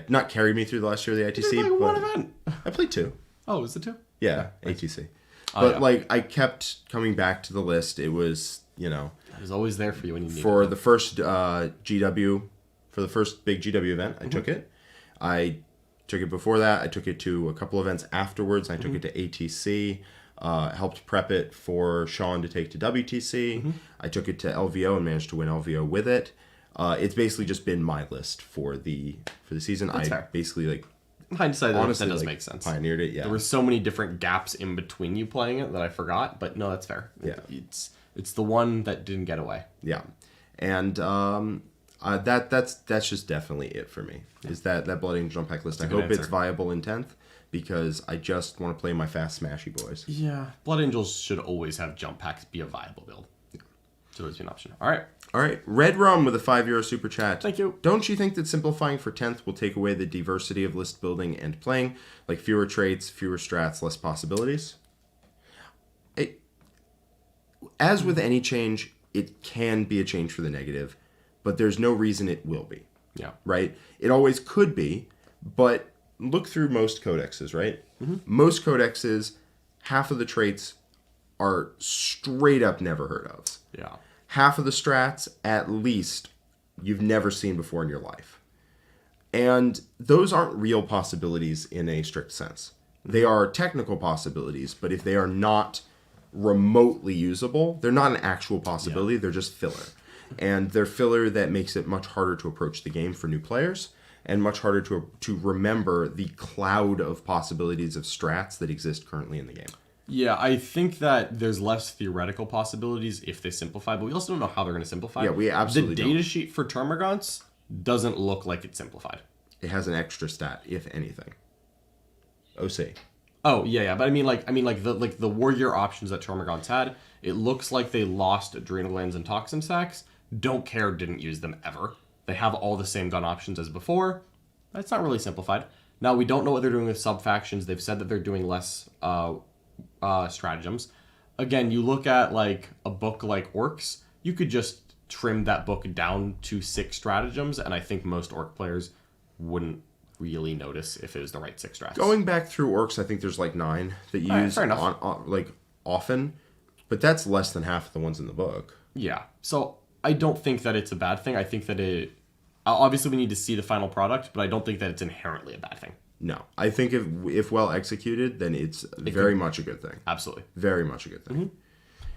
[SPEAKER 1] not carried me through the last year of the ITC.
[SPEAKER 2] You played one event.
[SPEAKER 1] I played 2.
[SPEAKER 2] Oh, was it 2?
[SPEAKER 1] Yeah, ATC. But I kept coming back to the list. It was
[SPEAKER 2] it was always there for you when you needed it.
[SPEAKER 1] For the first GW, for the first big GW event, I took it. I took it before that. I took it to a couple events afterwards. I took it to ATC. Helped prep it for Sean to take to WTC. I took it to LVO and managed to win LVO with it. It's basically just been my list for the season.
[SPEAKER 2] That's fair.
[SPEAKER 1] Basically
[SPEAKER 2] hindsight,
[SPEAKER 1] honestly,
[SPEAKER 2] that does make sense.
[SPEAKER 1] Pioneered it. Yeah.
[SPEAKER 2] There were so many different gaps in between you playing it that I forgot, but no, that's fair.
[SPEAKER 1] Yeah.
[SPEAKER 2] It's the one that didn't get away.
[SPEAKER 1] Yeah, and that's just definitely it for me. Is that Blood Angel jump pack list? I hope it's viable in 10th because I just want to play my fast smashy boys.
[SPEAKER 2] Yeah, Blood Angels should always have jump packs be a viable build. Yeah. So there's an option. All right.
[SPEAKER 1] All right. Red Rum with a €5 super chat.
[SPEAKER 2] Thank you.
[SPEAKER 1] Don't you think that simplifying for 10th will take away the diversity of list building and playing? Like fewer traits, fewer strats, less possibilities? As with any change, it can be a change for the negative, but there's no reason it will be.
[SPEAKER 2] Yeah.
[SPEAKER 1] Right? It always could be, but look through most codexes, right? Mm-hmm. Most codexes, half of the traits are straight up never heard of.
[SPEAKER 2] Yeah.
[SPEAKER 1] Half of the strats, at least, you've never seen before in your life. And those aren't real possibilities in a strict sense. They are technical possibilities, but if they are not remotely usable, they're not an actual possibility, they're just filler. And they're filler that makes it much harder to approach the game for new players, and much harder to remember the cloud of possibilities of strats that exist currently in the game.
[SPEAKER 2] Yeah, I think that there's less theoretical possibilities if they simplify, but we also don't know how they're going to simplify.
[SPEAKER 1] Yeah, we absolutely
[SPEAKER 2] don't. The data sheet for Termagants doesn't look like it's simplified.
[SPEAKER 1] It has an extra stat, if anything. OC.
[SPEAKER 2] Oh, yeah, but I mean the warrior options that Termagants had, it looks like they lost adrenal glands and toxin sacs. Don't care, didn't use them ever. They have all the same gun options as before. That's not really simplified. Now, we don't know what they're doing with sub-factions. They've said that they're doing less stratagems. Again, you look at like a book like Orcs, you could just trim that book down to 6 stratagems, and I think most Orc players wouldn't really notice if it was the right 6 strats.
[SPEAKER 1] Going back through Orcs, I think there's like 9 that you use often, but that's less than half of the ones in the book.
[SPEAKER 2] Yeah, so I don't think that it's a bad thing. I think that obviously we need to see the final product, but I don't think that it's inherently a bad thing.
[SPEAKER 1] No, I think if well executed, then it's very much a good thing.
[SPEAKER 2] Absolutely,
[SPEAKER 1] very much a good thing.
[SPEAKER 2] Mm-hmm.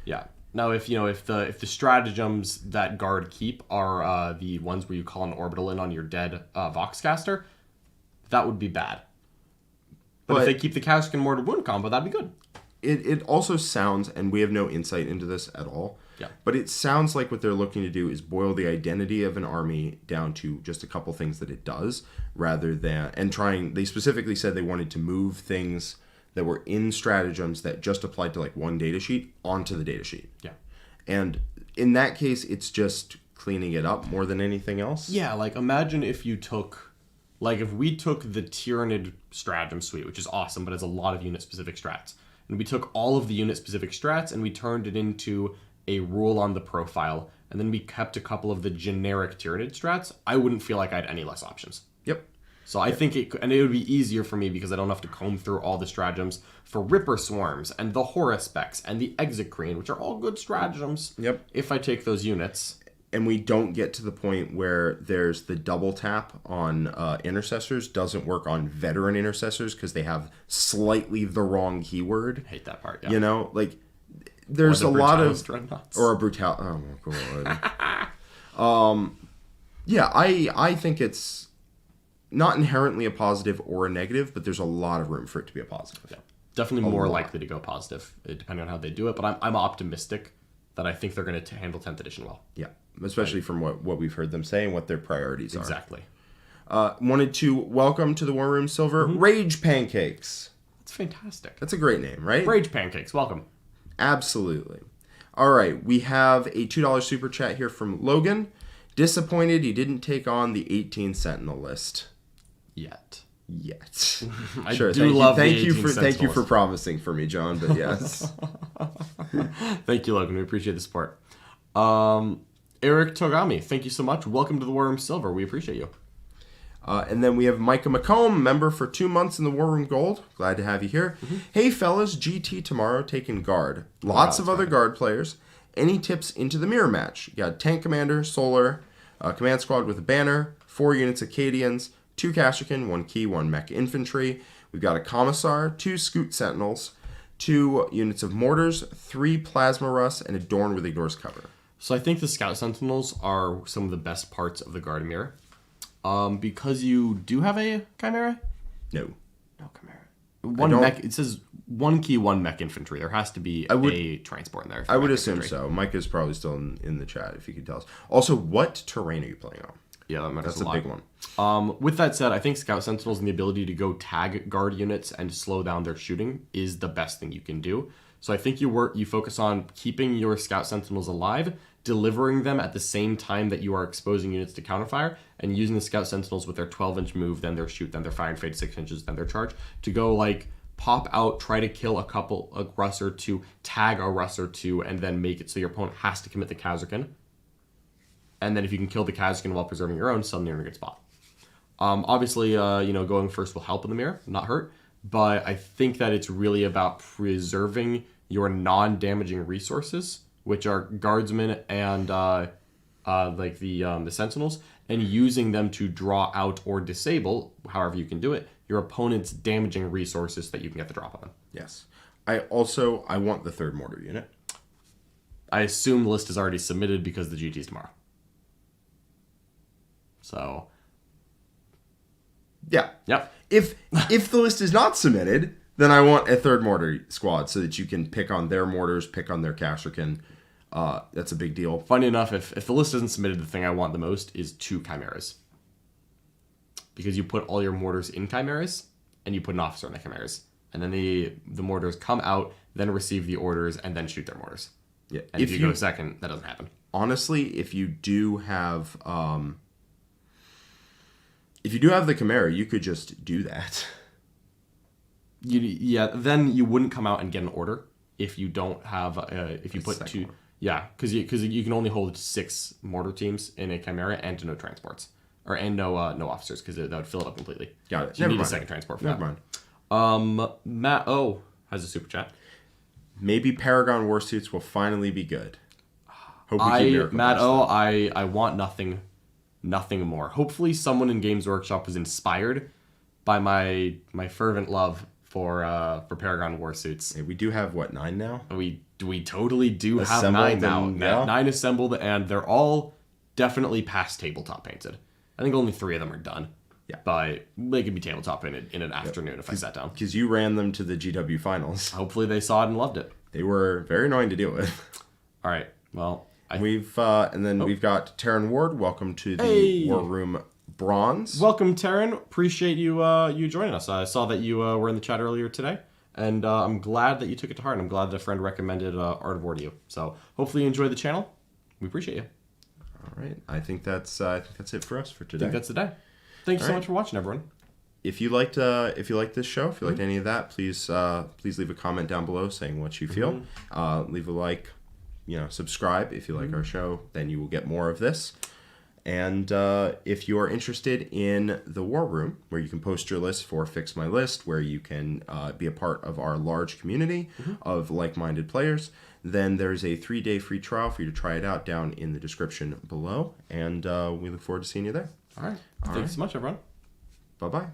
[SPEAKER 2] Yeah. Now, if the stratagems that guard keep are the ones where you call an orbital in on your dead Vox caster, that would be bad. But if they keep the Kasrkin mortal wound combo, that'd be good.
[SPEAKER 1] It also sounds, and we have no insight into this at all.
[SPEAKER 2] Yeah.
[SPEAKER 1] But it sounds like what they're looking to do is boil the identity of an army down to just a couple things that it does, rather than they specifically said they wanted to move things that were in stratagems that just applied to like one data sheet onto the data sheet.
[SPEAKER 2] Yeah.
[SPEAKER 1] And in that case, it's just cleaning it up more than anything else.
[SPEAKER 2] Yeah, like imagine if we took the Tyrannid stratagem suite, which is awesome, but has a lot of unit-specific strats. And we took all of the unit-specific strats and we turned it into a rule on the profile, and then we kept a couple of the generic Tyrannid strats. I wouldn't feel like I had any less options.
[SPEAKER 1] Yep.
[SPEAKER 2] So I think it would be easier for me because I don't have to comb through all the stratagems for Ripper Swarms and the Horus Specs and the Execrene, which are all good stratagems.
[SPEAKER 1] Yep.
[SPEAKER 2] If I take those units.
[SPEAKER 1] And we don't get to the point where there's the double tap on intercessors doesn't work on veteran intercessors because they have slightly the wrong keyword.
[SPEAKER 2] I hate that part, yeah.
[SPEAKER 1] You know, like there's a lot of
[SPEAKER 2] dreadnoughts.
[SPEAKER 1] Or a brutal. Oh my god. Yeah, I think it's not inherently a positive or a negative, but there's a lot of room for it to be a positive.
[SPEAKER 2] Yeah. Definitely more likely to go positive, depending on how they do it. But I'm optimistic that I think they're going to handle 10th edition well.
[SPEAKER 1] Yeah, especially from what we've heard them say and what their priorities are.
[SPEAKER 2] Exactly.
[SPEAKER 1] Wanted to welcome to the War Room Silver, Rage Pancakes.
[SPEAKER 2] That's fantastic.
[SPEAKER 1] That's a great name, right?
[SPEAKER 2] Rage Pancakes, welcome.
[SPEAKER 1] Absolutely. All right, we have a $2 super chat here from Logan. Disappointed he didn't take on the 18 Sentinel list.
[SPEAKER 2] Yet.
[SPEAKER 1] I
[SPEAKER 2] sure. Thank
[SPEAKER 1] you for promising for me, John, but yes.
[SPEAKER 2] Thank you, Logan. We appreciate the support. Eric Togami, thank you so much. Welcome to the War Room Silver. We appreciate you.
[SPEAKER 1] And then we have Micah McComb, member for 2 months in the War Room Gold. Glad to have you here. Mm-hmm. Hey, fellas, GT tomorrow taking guard. Lots of other guard players. Any tips into the mirror match? You got Tank Commander, Solar, Command Squad with a banner, 4 units Acadians, 2 Kasrkin, 1 Key, 1 Mech Infantry. We've got a Commissar, 2 Scout Sentinels, 2 units of Mortars, 3 Plasma Rus, and a Dorn with Ignores Cover.
[SPEAKER 2] So I think the Scout Sentinels are some of the best parts of the Guard Mirror. Because you do have a Chimera?
[SPEAKER 1] No
[SPEAKER 2] Chimera. It says 1 Key, 1 Mech Infantry. There has to be a transport in there.
[SPEAKER 1] I would assume so. Micah's probably still in the chat if you could tell us. Also, what terrain are you playing on?
[SPEAKER 2] Yeah,
[SPEAKER 1] that's a big one.
[SPEAKER 2] With that said, I think Scout Sentinels and the ability to go tag guard units and slow down their shooting is the best thing you can do. So I think you focus on keeping your Scout Sentinels alive, delivering them at the same time that you are exposing units to counterfire, and using the Scout Sentinels with their 12-inch move, then their shoot, then their fire and fade 6 inches, then their charge, to go like pop out, try to kill a Russ or two, tag a Russ or two, and then make it so your opponent has to commit the Khazarkin. And then if you can kill the Khazarkin while preserving your own, suddenly you're in a good spot. Obviously, going first will help in the mirror, not hurt. But I think that it's really about preserving your non-damaging resources, which are Guardsmen and the Sentinels, and using them to draw out or disable, however you can do it, your opponent's damaging resources that you can get the drop on them.
[SPEAKER 1] Yes. I want the 3rd mortar unit.
[SPEAKER 2] I assume the list is already submitted because the GT's tomorrow. So,
[SPEAKER 1] yeah.
[SPEAKER 2] Yep.
[SPEAKER 1] If the list is not submitted, then I want a 3rd mortar squad so that you can pick on their mortars, pick on their Khazarkin. That's a big deal.
[SPEAKER 2] Funny enough, if the list isn't submitted, the thing I want the most is 2 Chimeras. Because you put all your mortars in Chimeras, and you put an officer in the Chimeras. And then the mortars come out, then receive the orders, and then shoot their mortars.
[SPEAKER 1] Yeah.
[SPEAKER 2] And if you go second, that doesn't happen.
[SPEAKER 1] Honestly, if you do have the Chimera, you could just do that.
[SPEAKER 2] Then you wouldn't come out and get an order if you don't have if you put 2. Yeah, because you can only hold 6 mortar teams in a Chimera and no transports and no officers, because that would fill it up completely.
[SPEAKER 1] Got it.
[SPEAKER 2] So you need a second transport for that.
[SPEAKER 1] Never mind.
[SPEAKER 2] Matt O has a super chat.
[SPEAKER 1] Maybe Paragon Warsuits will finally be good. Hope we keep Miracle
[SPEAKER 2] Matt O, I want nothing more. Hopefully someone in Games Workshop was inspired by my fervent love for Paragon Warsuits.
[SPEAKER 1] Hey, we do have 9 now?
[SPEAKER 2] We totally do
[SPEAKER 1] assembled
[SPEAKER 2] have 9 now.
[SPEAKER 1] Yeah.
[SPEAKER 2] 9 assembled, and they're all definitely past tabletop painted. I think only 3 of them are done.
[SPEAKER 1] Yeah.
[SPEAKER 2] But they could be tabletop in an afternoon if I sat down.
[SPEAKER 1] Because you ran them to the GW finals.
[SPEAKER 2] Hopefully they saw it and loved it.
[SPEAKER 1] They were very annoying to deal with.
[SPEAKER 2] All right. Well,
[SPEAKER 1] we've got Taryn Ward. Welcome to the War Room Bronze.
[SPEAKER 2] Welcome, Taryn. Appreciate you joining us. I saw that you were in the chat earlier today, and I'm glad that you took it to heart. I'm glad that a friend recommended Art of War to you. So hopefully you enjoy the channel. We appreciate you.
[SPEAKER 1] All right. I think that's it for us for today.
[SPEAKER 2] I think that's the day. Thank you so much for watching, everyone.
[SPEAKER 1] If you liked this show, if you liked any of that, please leave a comment down below saying what you feel. Leave a like, subscribe if you like our show. Then you will get more of this. And if you are interested in the War Room, where you can post your list for Fix My List, where you can be a part of our large community of like-minded players, then there's a 3-day free trial for you to try it out down in the description below. And we look forward to seeing you there.
[SPEAKER 2] All right. Thanks so much, everyone.
[SPEAKER 1] Bye-bye.